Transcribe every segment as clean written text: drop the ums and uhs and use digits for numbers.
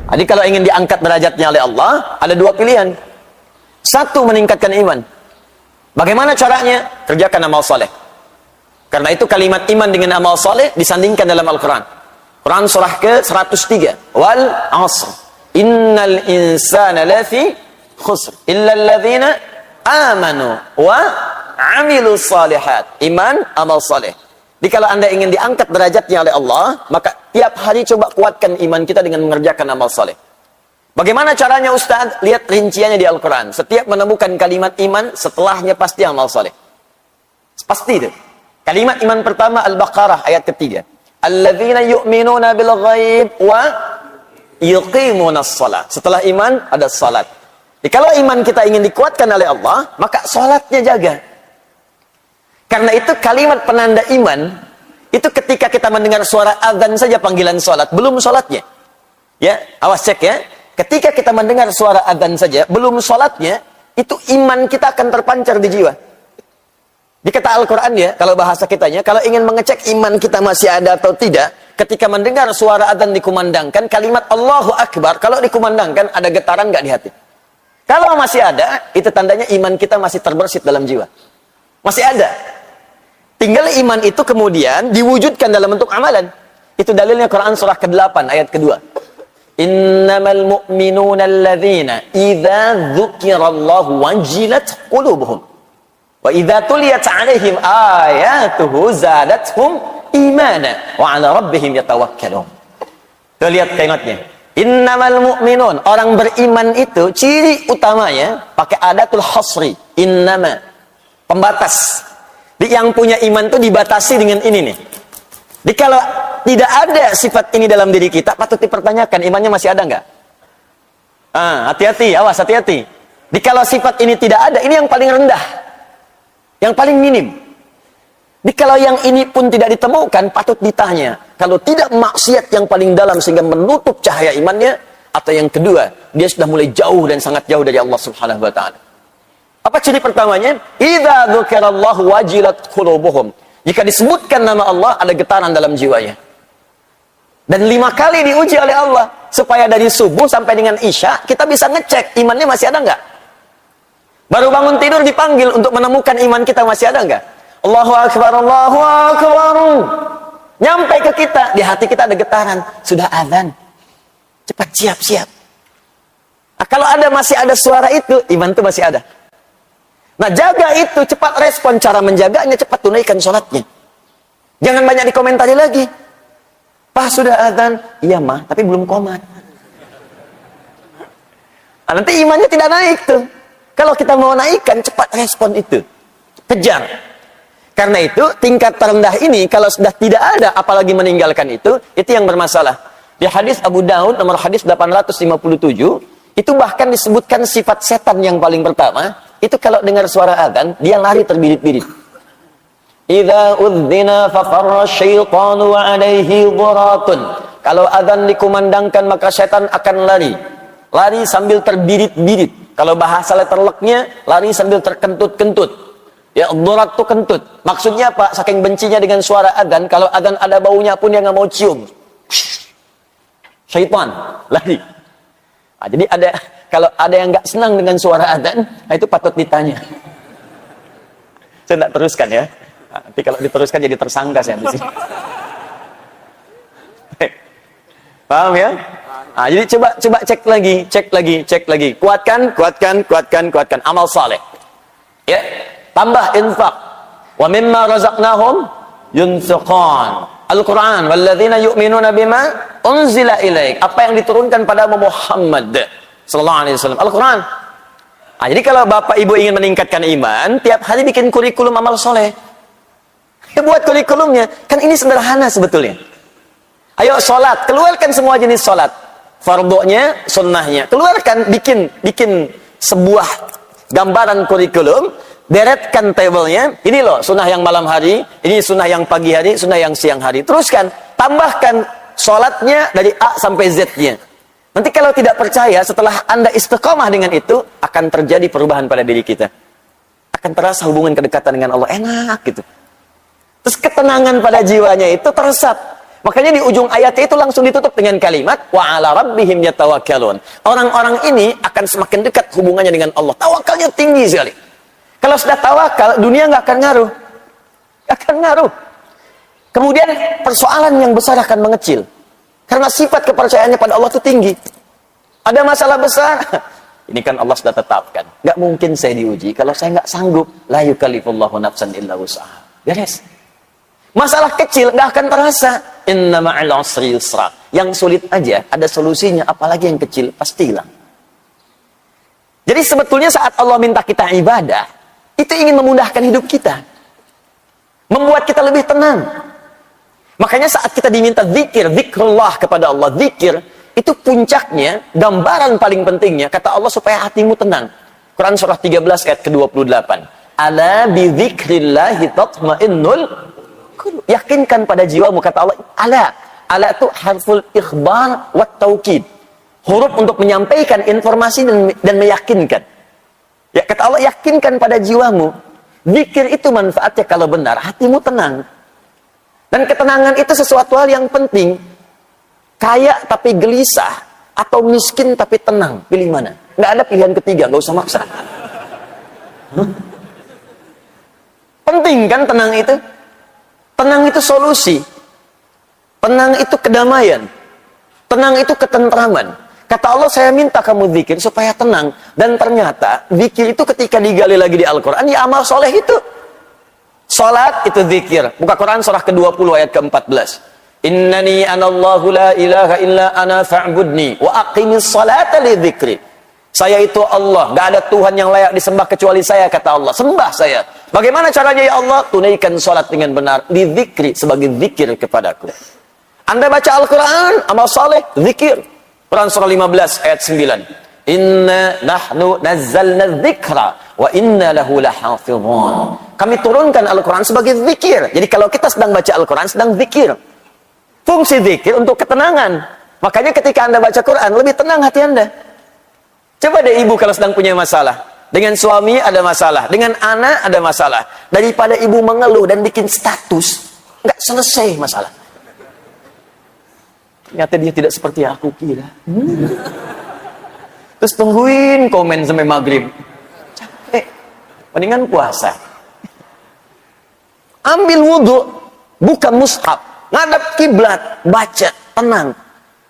Jadi kalau ingin diangkat derajatnya oleh Allah, ada dua pilihan. Satu, meningkatkan iman. Bagaimana caranya? Kerjakan amal soleh. Karena itu kalimat iman dengan amal soleh disandingkan dalam Al-Quran. Quran surah ke-103. Wal asr. Innal insana lafi khusr. Illa alladhina amanu wa amilu salihat. Iman, amal soleh. Jadi kalau anda ingin diangkat derajatnya oleh Allah, maka tiap hari coba kuatkan iman kita dengan mengerjakan amal soleh. Bagaimana caranya Ustaz? Lihat rinciannya di Al-Quran. Setiap menemukan kalimat iman, setelahnya pasti amal soleh. Pasti itu. Kalimat iman pertama Al-Baqarah ayat ketiga. Alladzina yu'minuna bil ghaib wa yuqimuna as-salat. Setelah iman ada salat. Jadi kalau iman kita ingin dikuatkan oleh Allah, maka salatnya jaga. Karena itu kalimat penanda iman, itu ketika kita mendengar suara azan saja panggilan salat, belum salatnya. Ya, awas cek ya. Ketika kita mendengar suara azan saja, belum salatnya, itu iman kita akan terpancar di jiwa. Di kata Al-Quran ya, kalau bahasa kitanya, kalau ingin mengecek iman kita masih ada atau tidak, ketika mendengar suara azan dikumandangkan, kalimat Allahu Akbar, kalau dikumandangkan, ada getaran nggak di hati? Kalau masih ada, itu tandanya iman kita masih terbersit dalam jiwa. Masih ada. Tinggal iman itu kemudian diwujudkan dalam bentuk amalan. Itu dalilnya Quran surah ke-8 ayat kedua. Innamal mu'minuna alladzina idza dzukirallahu wajilat qulubuhum wa idza tuliyat 'alaihim ayatuhu zadatuhum imana wa 'ala rabbihim yatawakkalun. Tuh lihat kalimatnya. Innamal mu'minun, orang beriman itu ciri utamanya pakai adatul hasri. Innama, pembatas. Yang punya iman itu dibatasi dengan ini nih. Jadi kalau tidak ada sifat ini dalam diri kita, patut dipertanyakan imannya masih ada nggak? Hati-hati, awas hati-hati. Jadi kalau sifat ini tidak ada, ini yang paling rendah, yang paling minim. Jadi kalau yang ini pun tidak ditemukan, patut ditanya. Kalau tidak maksiat yang paling dalam sehingga menutup cahaya imannya, atau yang kedua, dia sudah mulai jauh dan sangat jauh dari Allah Subhanahu wa Ta'ala. Apa ciri pertamanya? Idza dzukirallahu wajilat qulubuhum. Jika disebutkan nama Allah, ada getaran dalam jiwanya. Dan 5 kali diuji oleh Allah supaya dari subuh sampai dengan isya kita bisa ngecek imannya masih ada nggak. Baru bangun tidur dipanggil untuk menemukan iman kita masih ada nggak. Allahu Akbar, Allahu Akbar. Nyampe ke kita, di hati kita ada getaran. Sudah azan. Cepat siap-siap. Nah, kalau masih ada suara itu, iman itu masih ada. Nah, jaga itu, cepat respon. Cara menjaganya, cepat tunaikan sholatnya. Jangan banyak dikomentari lagi. Pak, sudah azan? Iya, mah, tapi belum qomat. Nah, nanti imannya tidak naik tuh. Kalau kita mau naikkan, cepat respon itu. Kejar. Karena itu, tingkat terendah ini, kalau sudah tidak ada, apalagi meninggalkan itu yang bermasalah. Di hadis Abu Daud, nomor hadis 857, itu bahkan disebutkan sifat setan yang paling pertama, itu kalau dengar suara azan, dia lari terbirit-birit. Idza udzina fafarra syaitanu wa alaihi dhuratun. Kalau azan dikumandangkan maka setan akan lari. Lari sambil terbirit-birit. Kalau bahasa letterleknya, lari sambil terkentut-kentut. Ya, dhurat itu kentut. Maksudnya apa? Saking bencinya dengan suara azan, kalau azan ada baunya pun dia nggak mau cium. Syaitan lari. Nah, jadi kalau ada yang nggak senang dengan suara azan, nah itu patut ditanya. Saya tidak teruskan ya. Nanti kalau diteruskan jadi tersangka saya di sini. Paham ya? Nah, jadi coba cek lagi. Kuatkan amal saleh. Ya, tambah infak. Wa mimma razaqnahum yunfiqun. Al-Quran, walladzina yu'minuna bima unzila ilaik. Apa yang diturunkan pada Muhammad sallallahu alaihi wasallam. Al-Quran. Nah, jadi kalau Bapak Ibu ingin meningkatkan iman, tiap hari bikin kurikulum amal soleh. Ya, buat kurikulumnya. Kan ini sederhana sebetulnya. Ayo sholat, keluarkan semua jenis sholat. Fardunya, sunnahnya. Keluarkan, bikin sebuah gambaran kurikulum. Deretkan tabelnya, ini loh sunnah yang malam hari, ini sunnah yang pagi hari, sunnah yang siang hari. Teruskan, tambahkan sholatnya dari A sampai Z-nya. Nanti kalau tidak percaya, setelah Anda istiqomah dengan itu, akan terjadi perubahan pada diri kita. Akan terasa hubungan kedekatan dengan Allah, enak gitu. Terus ketenangan pada jiwanya itu teresap. Makanya di ujung ayatnya itu langsung ditutup dengan kalimat wa 'ala rabbihim yatawakkalun. Orang-orang ini akan semakin dekat hubungannya dengan Allah. Tawakalnya tinggi sekali. Kalau sudah tawakal, dunia nggak akan ngaruh. Nggak akan ngaruh. Kemudian persoalan yang besar akan mengecil. Karena sifat kepercayaannya pada Allah itu tinggi. Ada masalah besar. Ini kan Allah sudah tetapkan. Nggak mungkin saya diuji kalau saya nggak sanggup. La yukallifullahu nafsan illa wus'aha. Beres. Masalah kecil nggak akan terasa. Inna ma'al usri yusra. Yang sulit aja ada solusinya, apalagi yang kecil pasti hilang. Jadi sebetulnya saat Allah minta kita ibadah, itu ingin memudahkan hidup kita. Membuat kita lebih tenang. Makanya saat kita diminta zikir, zikrullah kepada Allah, zikir, itu puncaknya, gambaran paling pentingnya, kata Allah supaya hatimu tenang. Quran surah 13 ayat ke-28. Ala bi dzikrillahi tatmainnul qulub. Yakinkan pada jiwamu, kata Allah. Ala itu harful ikhbar wa taukid. Huruf untuk menyampaikan informasi dan meyakinkan. Ya, kata Allah, yakinkan pada jiwamu. Zikir itu manfaatnya kalau benar, hatimu tenang. Dan ketenangan itu sesuatu hal yang penting. Kaya tapi gelisah, atau miskin tapi tenang. Pilih mana? Nggak ada pilihan ketiga, nggak usah maksa. Penting kan tenang itu? Tenang itu solusi. Tenang itu kedamaian. Tenang itu ketentraman. Kata Allah, saya minta kamu zikir supaya tenang. Dan ternyata, zikir itu ketika digali lagi di Al-Quran, ya amal soleh itu. Salat itu zikir. Buka Quran surah ke-20 ayat ke-14. Innani anallahu la ilaha illa ana fa'budni wa aqimis salata li dzikri. Saya itu Allah, gak ada Tuhan yang layak disembah kecuali saya, kata Allah. Sembah saya. Bagaimana caranya ya Allah? Tunaikan salat dengan benar, li dzikri, sebagai zikir kepadaku. Anda baca Al-Quran, amal saleh, zikir. Quran surah 15 ayat 9. Inna nahnu nazzalna dzikra wa inna lahu lahafizun. Kami turunkan Al-Quran sebagai zikir. Jadi kalau kita sedang baca Al-Quran, sedang zikir. Fungsi zikir untuk ketenangan. Makanya ketika Anda baca Quran, lebih tenang hati Anda. Coba deh ibu kalau sedang punya masalah. Dengan suami ada masalah. Dengan anak ada masalah. Daripada ibu mengeluh dan bikin status, nggak selesai masalah. Ternyata dia tidak seperti aku kira. Terus tungguin komen sampai maghrib. Capek. Mendingan puasa. Ambil wudhu, buka mushaf. Ngadap kiblat, baca, tenang.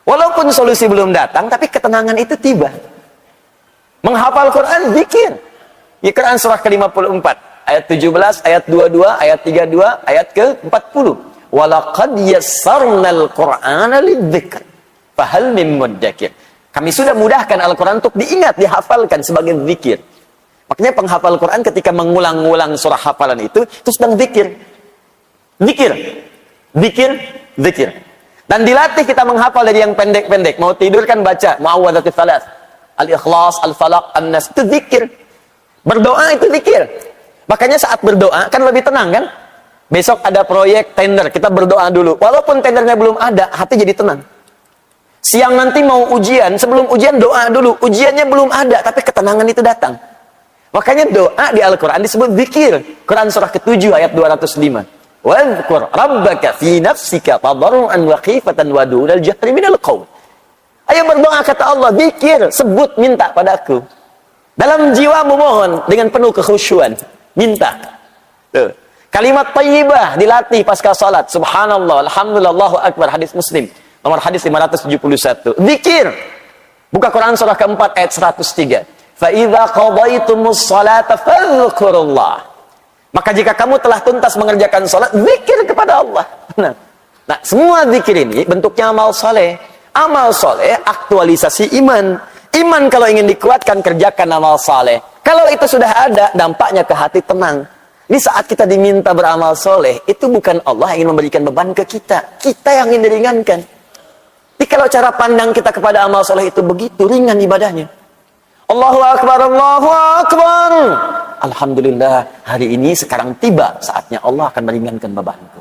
Walaupun solusi belum datang, tapi ketenangan itu tiba. Menghafal Quran, zikir. Ya, Quran surah ke-54, ayat 17, ayat 22, ayat 32, ayat ke-40. Walaqad yassarnal Qur'ana lidzikr. Fahal mim muddakir. Kami sudah mudahkan Al-Quran untuk diingat, dihafalkan sebagai zikir. Makanya penghafal Quran ketika mengulang-ulang surah hafalan itu sedang zikir. Zikir. Zikir, zikir. Dan dilatih kita menghafal dari yang pendek-pendek. Mau tidur kan baca Mu'awwadhatus Tsalas, Al-Ikhlas, Al-Falaq, An-Nas. Itu zikir. Berdoa itu zikir. Makanya saat berdoa kan lebih tenang kan? Besok ada proyek tender, kita berdoa dulu. Walaupun tendernya belum ada, hati jadi tenang. Siang nanti mau ujian, sebelum ujian doa dulu. Ujiannya belum ada, tapi ketenangan itu datang. Makanya doa di Al-Quran disebut zikir. Quran surah ke-7 ayat 205. Wadhkur rabbaka fi nafsika tadarruan wa khifatan wa dunal jahri minal qaul. Ayo berdoa, kata Allah, zikir, sebut, minta padaku. Dalam jiwamu mohon dengan penuh kekhusyuan, minta. Tuh. Kalimat thayyibah dilatih pasca salat. Subhanallah, alhamdulillah, Allahu akbar, hadis Muslim. Nomor hadis 571. Zikir. Buka Quran surah keempat ayat 103. Fa idza qadaytumus salata fadhkurullah. Maka jika kamu telah tuntas mengerjakan sholat, zikir kepada Allah. Nah, semua zikir ini bentuknya amal soleh. Amal soleh, aktualisasi iman. Iman kalau ingin dikuatkan, kerjakan amal soleh. Kalau itu sudah ada, dampaknya ke hati tenang. Di saat kita diminta beramal soleh, itu bukan Allah yang ingin memberikan beban ke kita. Kita yang ingin diringankan. Jadi kalau cara pandang kita kepada amal soleh itu begitu, ringan ibadahnya. Allahu Akbar, Allahu Akbar. Alhamdulillah, hari ini sekarang tiba saatnya Allah akan meringankan bebanku.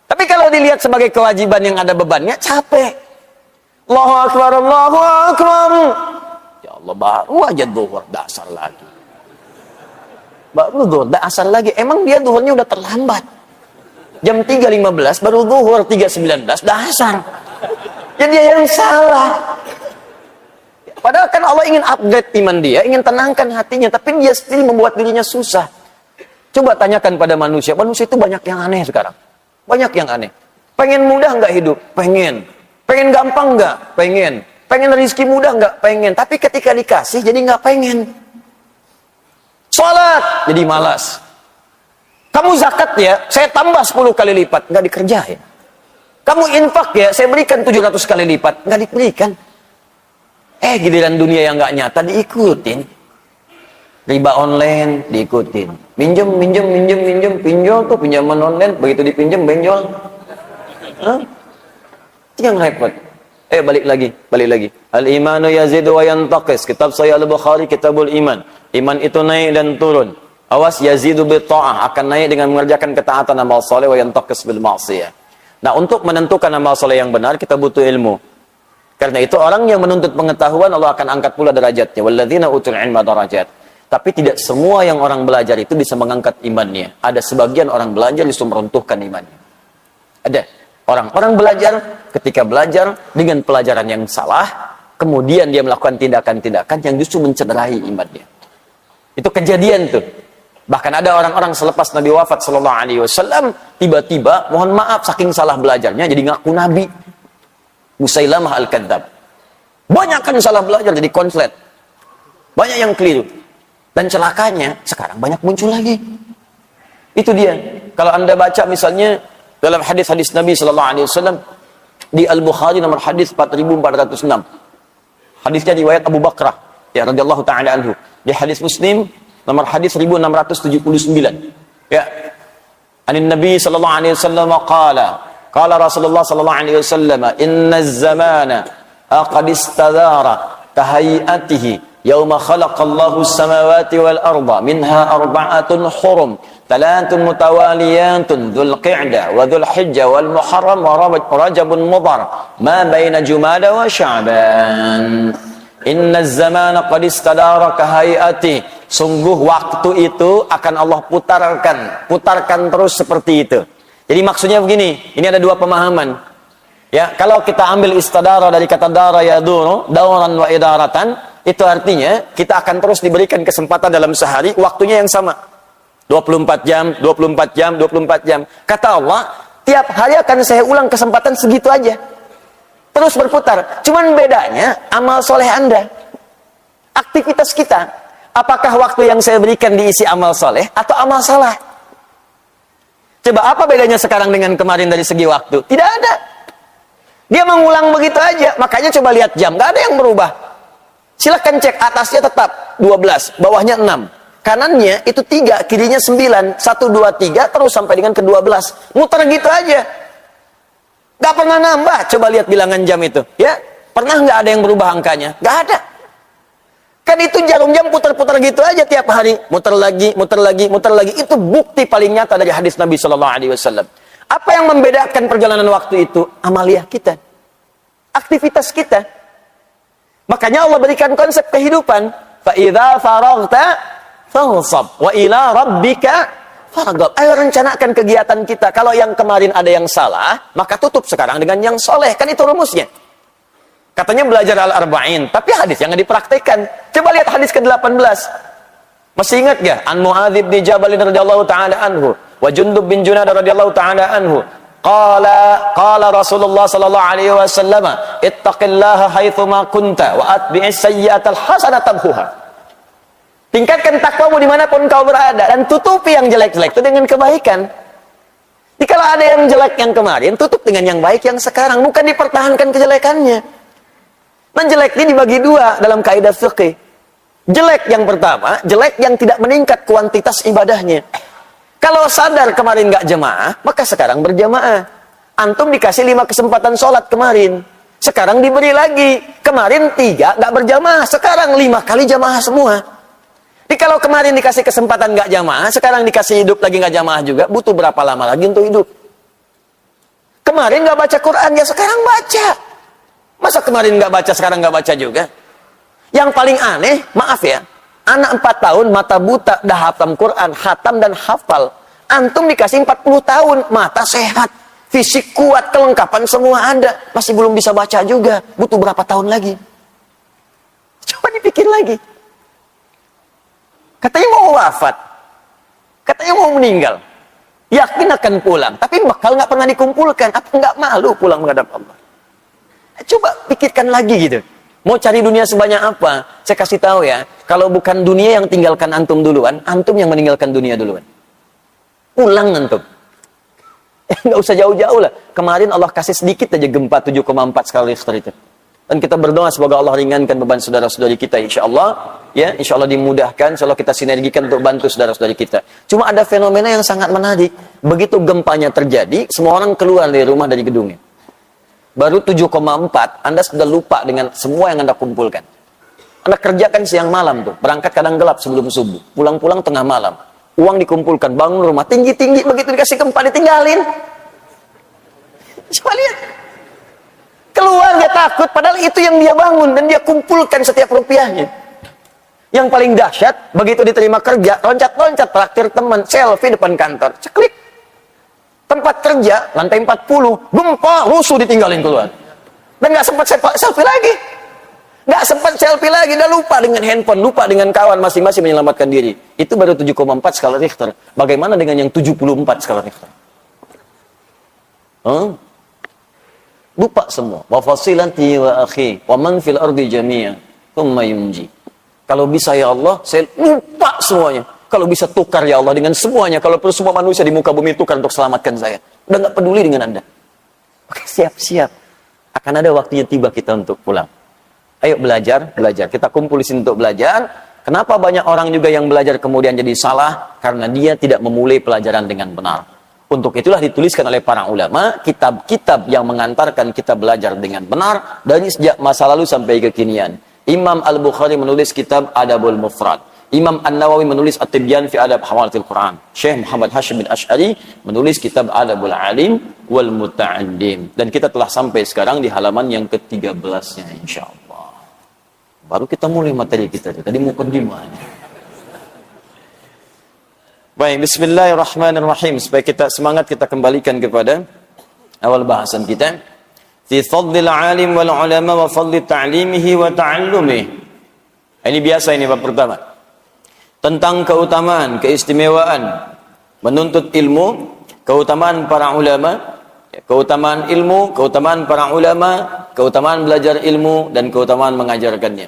Tapi kalau dilihat sebagai kewajiban yang ada bebannya, capek. Allahu Akbar, Allahu Akbar. Ya Allah, baru aja zuhur, dasar lagi. Baru zuhur, dasar lagi. Emang dia zuhurnya udah terlambat. Jam 3.15 baru zuhur, 3.19 dasar. Jadi dia yang salah. Padahal kan Allah ingin upgrade iman dia, ingin tenangkan hatinya, tapi dia sendiri membuat dirinya susah. Coba tanyakan pada manusia itu banyak yang aneh sekarang. Banyak yang aneh. Pengen mudah nggak hidup? Pengen. Pengen gampang nggak? Pengen. Pengen rezeki mudah nggak? Pengen. Tapi ketika dikasih jadi nggak pengen. Sholat jadi malas. Kamu zakat ya, saya tambah 10 kali lipat, nggak dikerjain. Kamu infak ya, saya berikan 700 kali lipat, nggak diberikan. Giliran dunia yang nggak nyata diikutin. Riba online diikutin. Minjem, pinjol tuh pinjaman online, begitu dipinjam benjol. Itu yang repot. Balik lagi. Al-imanu yazidu wa yantaqis. Kitab Sahih Al-Bukhari, Kitabul Iman. Iman itu naik dan turun. Awas, yazidu bi ta'ah, akan naik dengan mengerjakan ketaatan amal saleh, wa yantaqis bil ma'siyah. Nah, untuk menentukan amal saleh yang benar kita butuh ilmu. Karena itu orang yang menuntut pengetahuan Allah akan angkat pula derajatnya. Walladzina utul ilma darajat. Tapi tidak semua yang orang belajar itu bisa mengangkat imannya. Ada sebagian orang belajar justru meruntuhkan imannya. Ada orang belajar, ketika belajar dengan pelajaran yang salah, kemudian dia melakukan tindakan-tindakan yang justru mencederai imannya. Itu kejadian tuh. Bahkan ada orang-orang selepas Nabi wafat sallallahu alaihi wasallam, tiba-tiba mohon maaf saking salah belajarnya jadi ngaku nabi. Musailamah al-Kadzab. Banyak kan salah belajar jadi konslet. Banyak yang keliru. Dan celakanya sekarang banyak muncul lagi. Itu dia. Kalau Anda baca misalnya dalam hadis-hadis Nabi sallallahu alaihi wasallam di Al-Bukhari nomor hadis 4406. Hadisnya riwayat Abu Bakrah ya radhiyallahu taala anhu. Di hadis Muslim nomor hadis 1679. Ya. Anin Nabi sallallahu alaihi wasallam qala Rasulullah sallallahu alaihi wasallam inna az-zamana qad istadara kahayatihi yauma khalaqallahu as-samawati wal arda minha arba'atun hurum thalathun mutawaliyatun dzul qa'dah wa dzul hijjah wal muharram wa rajabun mudhar ma baina jumada wa sya'ban inna az-zamana qad istadara kahayati sungguh waktu itu akan Allah putarkan terus seperti itu. Jadi maksudnya begini, ini ada dua pemahaman. Ya, kalau kita ambil istadara dari kata dara yaduru, dauran wa idaratan, itu artinya kita akan terus diberikan kesempatan dalam sehari, waktunya yang sama. 24 jam, 24 jam, 24 jam. Kata Allah, tiap hari akan saya ulang kesempatan segitu aja. Terus berputar. Cuman bedanya amal soleh Anda. Aktivitas kita. Apakah waktu yang saya berikan diisi amal soleh atau amal salah? Coba apa bedanya sekarang dengan kemarin dari segi waktu? Tidak ada. Dia mengulang begitu aja. Makanya coba lihat jam. Gak ada yang berubah. Silahkan cek. Atasnya tetap 12. Bawahnya 6. Kanannya itu 3. Kirinya 9. 1, 2, 3. Terus sampai dengan ke 12. Muter gitu aja. Gak pernah nambah. Coba lihat bilangan jam itu. Ya, pernah gak ada yang berubah angkanya? Gak ada. Kan itu jarum jam putar-putar gitu aja tiap hari. Muter lagi, muter lagi, muter lagi. Itu bukti paling nyata dari hadis Nabi Shallallahu Alaihi Wasallam. Apa yang membedakan perjalanan waktu itu? Amaliyah kita. Aktivitas kita. Makanya Allah berikan konsep kehidupan. فَإِذَا فَرَغْتَ فَانْصَبْ وَإِلَىٰ رَبِّكَ فَرْغَبْ. Ayo rencanakan kegiatan kita. Kalau yang kemarin ada yang salah, maka tutup sekarang dengan yang soleh. Kan itu rumusnya. Katanya belajar al-arba'in, tapi hadis yang nggak dipraktekkan. Coba lihat hadis ke-18. Masih ingat gak? An Mu'adz bin Jabal radhiyallahu taala anhu, wa Jundub bin Junadah radhiyallahu taala anhu. Qala Rasulullah sallallahu alaihi wasallam, ittaqillaha haitsu ma kunta wa atbi'is sayyi'atal hasanata tamhuha. Tingkatkan takwamu dimanapun kau berada dan tutupi yang jelek-jelek itu dengan kebaikan. Jadi kalau ada yang jelek yang kemarin, tutup dengan yang baik yang sekarang, bukan dipertahankan kejelekannya. Dan jelek ini dibagi dua dalam kaidah fikih. Jelek yang pertama, jelek yang tidak meningkat kuantitas ibadahnya. Kalau sadar kemarin nggak jemaah, maka sekarang berjamaah. Antum dikasih 5 kesempatan sholat kemarin. Sekarang diberi lagi. Kemarin 3 nggak berjamaah, sekarang 5 kali jamaah semua. Jadi kalau kemarin dikasih kesempatan nggak jamaah, sekarang dikasih hidup lagi nggak jamaah juga, butuh berapa lama lagi untuk hidup? Kemarin nggak baca Quran, ya sekarang baca. Masa kemarin nggak baca, sekarang nggak baca juga? Yang paling aneh, maaf ya, anak 4 tahun, mata buta, dah hatam Quran, hatam dan hafal. Antum dikasih 40 tahun, mata sehat, fisik kuat, kelengkapan semua ada. Masih belum bisa baca juga. Butuh berapa tahun lagi? Coba dipikir lagi. Katanya mau wafat. Katanya mau meninggal. Yakin akan pulang. Tapi bakal nggak pernah dikumpulkan. Apa nggak malu pulang menghadap Allah? Coba pikirkan lagi gitu. Mau cari dunia sebanyak apa? Saya kasih tahu ya. Kalau bukan dunia yang tinggalkan antum duluan, antum yang meninggalkan dunia duluan. Pulang antum. Nggak usah jauh-jauh lah. Kemarin Allah kasih sedikit aja gempa 7,4 skala Richter itu. Dan kita berdoa semoga Allah ringankan beban saudara-saudari kita, insya Allah. Ya, insya Allah dimudahkan. Insya Allah kita sinergikan untuk bantu saudara-saudari kita. Cuma ada fenomena yang sangat menarik. Begitu gempanya terjadi, semua orang keluar dari rumah, dari gedungnya. Baru 7,4, Anda sudah lupa dengan semua yang Anda kumpulkan. Anda kerjakan siang malam tuh. Berangkat kadang gelap sebelum subuh. Pulang-pulang tengah malam. Uang dikumpulkan, bangun rumah tinggi-tinggi, begitu dikasih gempa ditinggalin. Coba lihat. Keluar dia takut, padahal itu yang dia bangun dan dia kumpulkan setiap rupiahnya. Yang paling dahsyat, begitu diterima kerja, loncat-loncat traktir teman, selfie depan kantor, ceklik. Tempat kerja, lantai 40, gempa, rusuh ditinggalin keluar. Dan nggak sempat selfie lagi. Nggak sempat selfie lagi, udah lupa dengan handphone, lupa dengan kawan, masing-masing menyelamatkan diri. Itu baru 7,4 skala Richter. Bagaimana dengan yang 74 skala Richter? Lupa semua. Wa fasilati wa akhi, wa man fil ardi jami'an, thumma yunji. Kalau bisa ya Allah, saya lupa semuanya. Kalau bisa tukar ya Allah dengan semuanya. Kalau perlu semua manusia di muka bumi tukar untuk selamatkan saya. Udah nggak peduli dengan Anda. Oke, siap-siap. Akan ada waktunya tiba kita untuk pulang. Ayo belajar. Kita kumpul di sini untuk belajar. Kenapa banyak orang juga yang belajar kemudian jadi salah? Karena dia tidak memulai pelajaran dengan benar. Untuk itulah dituliskan oleh para ulama kitab-kitab yang mengantarkan kita belajar dengan benar dari sejak masa lalu sampai kekinian. Imam Al-Bukhari menulis kitab Adabul Mufrad. Imam An-Nawawi menulis At-Tibyan fi Adab Hawalatil Quran. Syekh Muhammad Hashim bin Ash'ari menulis kitab Adabul Alim wal Muta'allim. Dan kita telah sampai sekarang di halaman yang ke-13-nya insyaallah. Baru kita mulai materi kita. Tadi mukaddimah. Baik, bismillahirrahmanirrahim. Supaya kita semangat, kita kembalikan kepada awal bahasan kita. Fi fadlil alim wal ulama wa fadli ta'limihi wa ta'allumihi. Ini biasa, ini bab pertama. Tentang keutamaan, keistimewaan menuntut ilmu, keutamaan para ulama, keutamaan ilmu, keutamaan para ulama, keutamaan belajar ilmu, dan keutamaan mengajarkannya.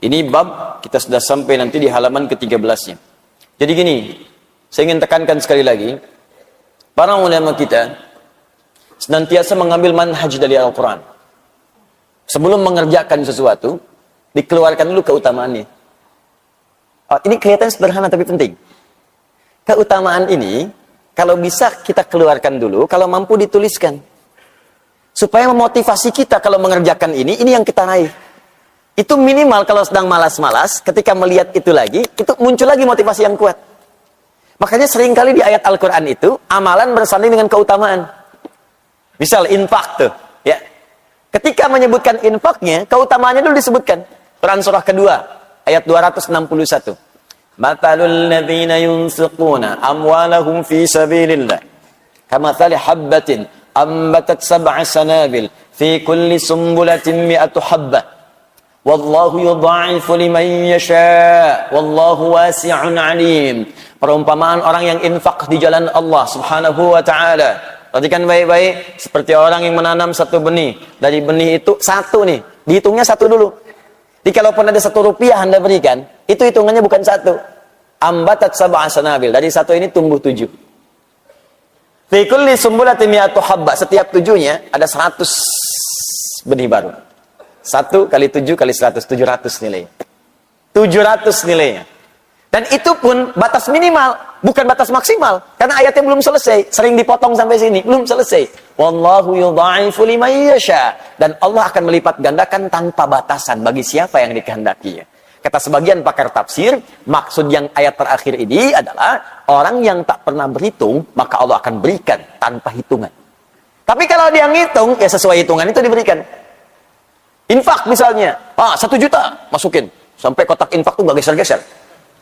Ini bab kita sudah sampai nanti di halaman ke-13-nya. Jadi gini, saya ingin tekankan sekali lagi, para ulama kita senantiasa mengambil manhaj dari Al-Quran. Sebelum mengerjakan sesuatu, dikeluarkan dulu keutamaannya. Ini kelihatan sederhana tapi penting. Keutamaan ini, kalau bisa kita keluarkan dulu, kalau mampu dituliskan. Supaya memotivasi kita kalau mengerjakan ini yang kita raih. Itu minimal kalau sedang malas-malas, ketika melihat itu lagi, itu muncul lagi motivasi yang kuat. Makanya seringkali di ayat Al-Quran itu, amalan bersanding dengan keutamaan. Misal infak tuh, ya. Ketika menyebutkan infaknya, keutamaannya dulu disebutkan. Quran surah kedua, ayat 261. Matalul ladzina yunfiquna amwalahum fi sabilillah kamathali habbatin ambatat sab'a sanabil fi kulli sumbulatin mi'atu habbah. Wallahu yudha'ifu liman yasha' wallahu wasi'un 'alim. Perumpamaan orang yang infak di jalan Allah Subhanahu wa taala. Perhatikan baik-baik, seperti orang yang menanam satu benih. Dari benih itu satu nih, dihitungnya satu dulu. Jadi kalaupun ada 1 rupiah Anda berikan, itu hitungannya bukan 1. Ambatat sab'a sanabil. Dari 1 ini tumbuh 7. Fi kulli sumbulatin mi'atu habba. Setiap 7-nya ada 100 benih baru. 1 kali 7 kali 100, 700 nilainya. 700 nilainya. Dan itu pun batas minimal, bukan batas maksimal. Karena ayatnya belum selesai. Sering dipotong sampai sini, belum selesai. Wallahu yudha'ifu liman yasha. Dan Allah akan melipat gandakan tanpa batasan bagi siapa yang dikehendakinya. Kata sebagian pakar tafsir, maksud yang ayat terakhir ini adalah orang yang tak pernah berhitung, maka Allah akan berikan tanpa hitungan. Tapi kalau dia ngitung, ya sesuai hitungan itu diberikan. Infak misalnya, 1 juta masukin. Sampai kotak infak tuh gak geser-geser.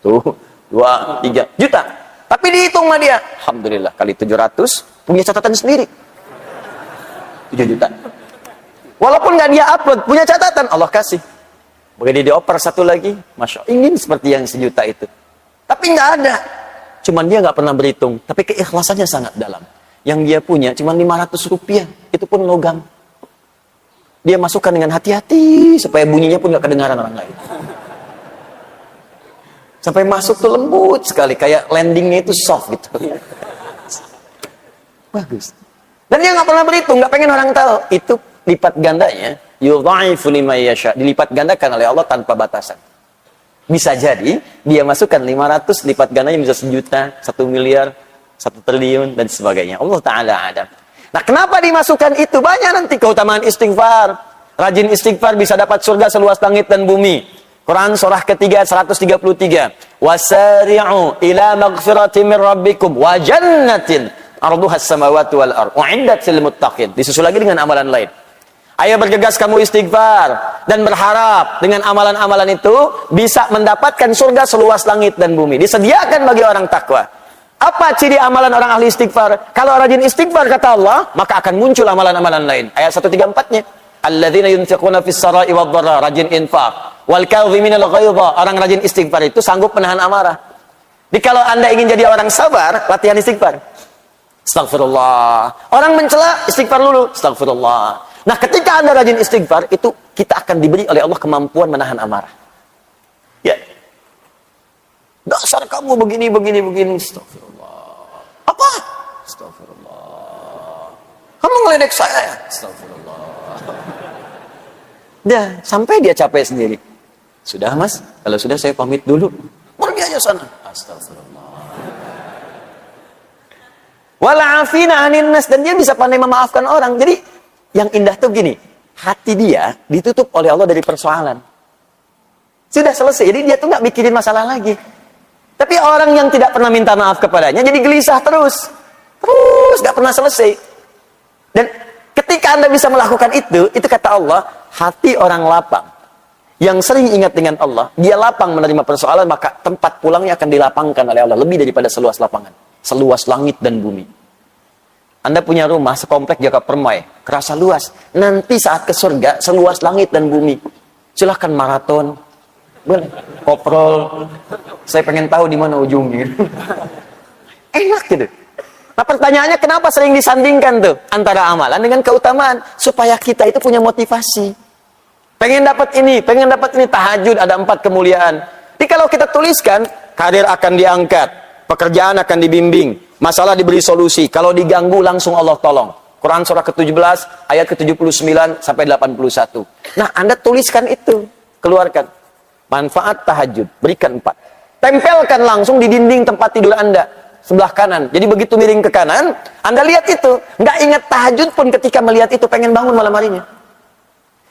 Tuh, 2, 3 juta. Tapi Tapi dihitung sama dia. Alhamdulillah, kali 700, punya catatan sendiri. 7 juta. Walaupun nggak dia upload, punya catatan, Allah kasih. Begitu dioper satu lagi, Masya Allah, ingin seperti yang 1 juta itu. Tapi nggak ada. Cuman dia nggak pernah berhitung. Tapi keikhlasannya sangat dalam. Yang dia punya cuma 500 rupiah. Itu pun logam. Dia masukkan dengan hati-hati, supaya bunyinya pun nggak kedengaran orang lain. Sampai masuk tuh lembut sekali, kayak landingnya itu soft gitu. Bagus. Dan dia nggak pernah berhitung, nggak pengen orang tahu. Itu lipat gandanya, yudha'ifu liman yasha, dilipat gandakan oleh Allah tanpa batasan. Bisa jadi dia masukkan 500, lipat gandanya bisa 1 juta, 1 miliar, 1 triliun dan sebagainya. Allah Ta'ala ada. Nah, kenapa dimasukkan itu? Banyak nanti keutamaan istighfar. Rajin istighfar bisa dapat surga seluas langit dan bumi. Quran surah ketiga 133. Wasari'u ila maghfiratin min rabbikum wa jannatin arduhas samawati wal ardh u'iddat lil muttaqin. Disusul lagi dengan amalan lain. Ayo bergegas kamu istighfar dan berharap dengan amalan-amalan itu bisa mendapatkan surga seluas langit dan bumi. Disediakan bagi orang takwa. Apa ciri amalan orang ahli istighfar? Kalau rajin istighfar kata Allah, maka akan muncul amalan-amalan lain. Ayat 134-nya. Alladzina yunfiquna fis sarai wad dharra, rajin infak. Wal kadhiminal ghaidha, orang rajin istighfar itu sanggup menahan amarah. Jadi kalau Anda ingin jadi orang sabar, latihan istighfar. Astagfirullah. Orang mencela, istighfar dulu. Astagfirullah. Nah, ketika Anda rajin istighfar, itu kita akan diberi oleh Allah kemampuan menahan amarah. Ya. Dasar kamu begini. Astagfirullah. Apa? Astagfirullah. Kamu ngeledek saya. Astagfirullah. Dah, sampai dia capek sendiri. Sudah mas, kalau sudah saya pamit dulu. Pergi aja sana. Astagfirullah. Wala'afina anin nas, dan dia bisa pandai memaafkan orang. Jadi yang indah tuh gini, hati dia ditutup oleh Allah dari persoalan. Sudah selesai, jadi dia tuh nggak mikirin masalah lagi. Tapi orang yang tidak pernah minta maaf kepadanya jadi gelisah terus nggak pernah selesai. Dan ketika Anda bisa melakukan itu kata Allah, hati orang lapang yang sering ingat dengan Allah, dia lapang menerima persoalan, maka tempat pulangnya akan dilapangkan oleh Allah lebih daripada seluas lapangan, seluas langit dan bumi. Anda punya rumah sekomplek Jakarta Permai, kerasa luas. Nanti saat ke surga seluas langit dan bumi. Silahkan maraton, boleh, koprol. Saya pengen tahu di mana ujungnya. Enak gitu. Nah, pertanyaannya kenapa sering disandingkan tuh antara amalan dengan keutamaan? Supaya kita itu punya motivasi. Pengen dapat ini, tahajud ada 4 kemuliaan. Jadi kalau kita tuliskan, karir akan diangkat, pekerjaan akan dibimbing, masalah diberi solusi, kalau diganggu langsung Allah tolong. Quran surah ke-17 ayat ke-79 sampai 81. Nah, Anda tuliskan itu, keluarkan. Manfaat tahajud, berikan 4. Tempelkan langsung di dinding tempat tidur Anda sebelah kanan. Jadi begitu miring ke kanan, Anda lihat itu. Nggak ingat tahajud pun ketika melihat itu, pengen bangun malam harinya.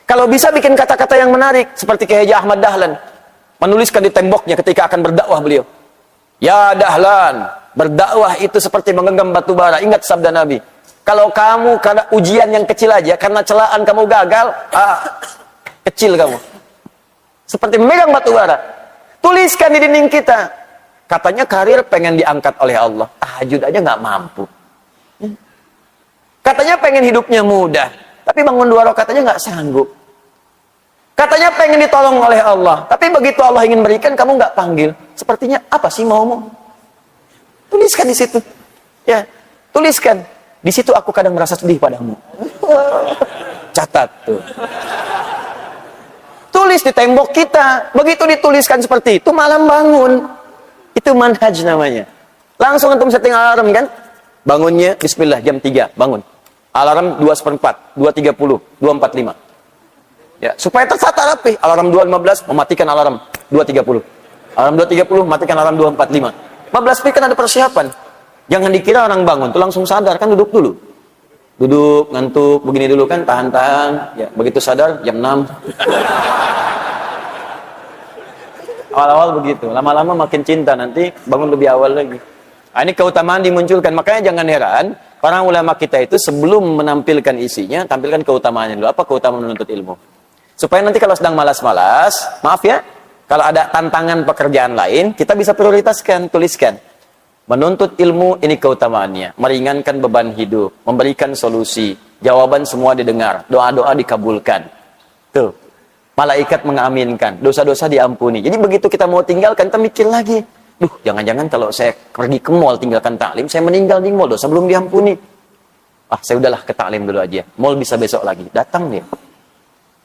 Kalau bisa bikin kata-kata yang menarik, seperti Kiai Haji Ahmad Dahlan menuliskan di temboknya ketika akan berdakwah beliau. Ya Dahlan, berdakwah itu seperti menggenggam batu bara. Ingat sabda Nabi. Kalau kamu karena ujian yang kecil aja, karena celaan kamu gagal, kecil kamu. Seperti memegang batu bara. Tuliskan di dinding kita. Katanya karir pengen diangkat oleh Allah. Tahajud aja nggak mampu. Katanya pengen hidupnya mudah. Tapi bangun 2 rakaat aja nggak sanggup. Katanya pengen ditolong oleh Allah. Tapi begitu Allah ingin berikan, kamu nggak panggil. Sepertinya apa sih maumu? Tuliskan di situ. Ya, tuliskan. Di situ aku kadang merasa sedih padamu. Catat tuh. Tulis di tembok kita. Begitu dituliskan seperti itu, malam bangun. Itu manhaj namanya. Langsung antum setting alarm kan? Bangunnya bismillah jam 3, bangun. Alarm 2:04, 2:30, 2:45. Ya, supaya tertata rapi. Alarm 2:15 mematikan alarm 2:30. Alarm 2:30 matikan alarm 2:45. 15 menit kan ada persiapan. Jangan dikira orang bangun tuh langsung sadar, kan duduk dulu. Duduk, ngantuk, begini dulu kan, tahan-tahan. Ya, begitu sadar jam 6. Awal-awal begitu, lama-lama makin cinta, nanti bangun lebih awal lagi. Nah, ini keutamaan dimunculkan, makanya jangan heran para ulama kita itu sebelum menampilkan isinya, tampilkan keutamaannya dulu. Apa keutamaan menuntut ilmu? Supaya nanti kalau sedang malas-malas, maaf ya, kalau ada tantangan pekerjaan lain, kita bisa prioritaskan, tuliskan. Menuntut ilmu ini keutamaannya, meringankan beban hidup, memberikan solusi, jawaban semua didengar, doa-doa dikabulkan. Tuh, malaikat mengaminkan, dosa-dosa diampuni. Jadi begitu kita mau tinggalkan, kita mikir lagi, duh, jangan-jangan kalau saya pergi ke mall tinggalkan taklim, saya meninggal di mall, dosa belum diampuni. Ah, saya udahlah ke taklim dulu aja. Mall bisa besok lagi. Datang dia.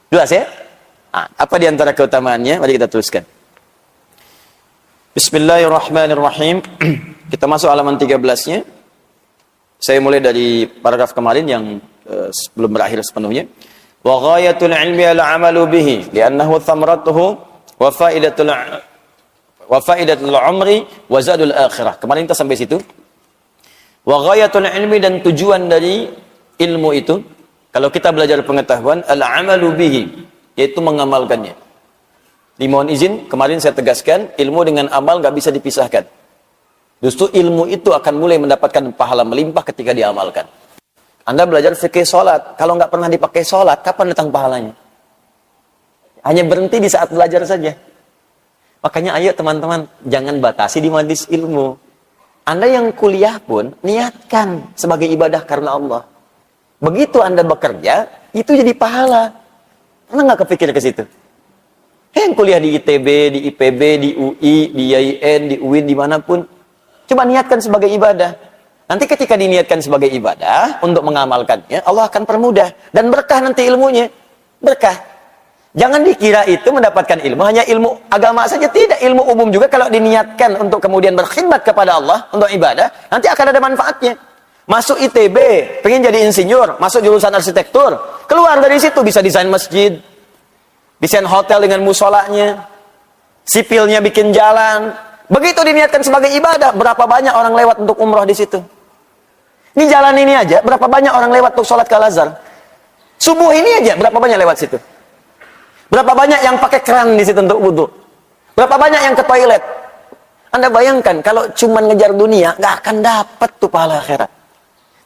Jelas ya? Apa di antara keutamaannya? Mari kita teruskan. Bismillahirrahmanirrahim. Kita masuk halaman 13-nya. Saya mulai dari paragraf kemarin yang belum berakhir sepenuhnya. Wa ghayatul ilmi al-'amalu bihi li'annahu thamratuhu wa faidatul umri wa zadul akhirah. Kemarin kita sampai situ. Wa ghayatul ilmi, dan tujuan dari ilmu itu, kalau kita belajar pengetahuan, al-'amalu bihi, yaitu mengamalkannya. Dimohon izin, kemarin saya tegaskan, ilmu dengan amal gak bisa dipisahkan. Justru ilmu itu akan mulai mendapatkan pahala melimpah ketika diamalkan. Anda belajar fikih sholat, kalau nggak pernah dipakai sholat, kapan datang pahalanya? Hanya berhenti di saat belajar saja. Makanya ayo teman-teman, jangan batasi di majelis ilmu. Anda yang kuliah pun, niatkan sebagai ibadah karena Allah. Begitu Anda bekerja, itu jadi pahala. Pernah nggak kepikir ke situ? Yang kuliah di ITB, di IPB, di UI, di IAIN, di UIN, dimanapun, coba niatkan sebagai ibadah. Nanti ketika diniatkan sebagai ibadah, untuk mengamalkannya, Allah akan permudah. Dan berkah nanti ilmunya. Berkah. Jangan dikira itu mendapatkan ilmu, hanya ilmu agama saja. Tidak, ilmu umum juga kalau diniatkan untuk kemudian berkhidmat kepada Allah, untuk ibadah, nanti akan ada manfaatnya. Masuk ITB, pengen jadi insinyur, masuk jurusan arsitektur, keluar dari situ bisa desain masjid, desain hotel dengan musolanya, sipilnya bikin jalan. Begitu diniatkan sebagai ibadah, berapa banyak orang lewat untuk umroh di situ. Ini jalan ini aja, berapa banyak orang lewat untuk sholat ke Al-Azhar. Subuh ini aja, berapa banyak lewat situ. Berapa banyak yang pakai keran di situ untuk wudhu. Berapa banyak yang ke toilet. Anda bayangkan, kalau cuma ngejar dunia, nggak akan dapat tuh pahala akhirat.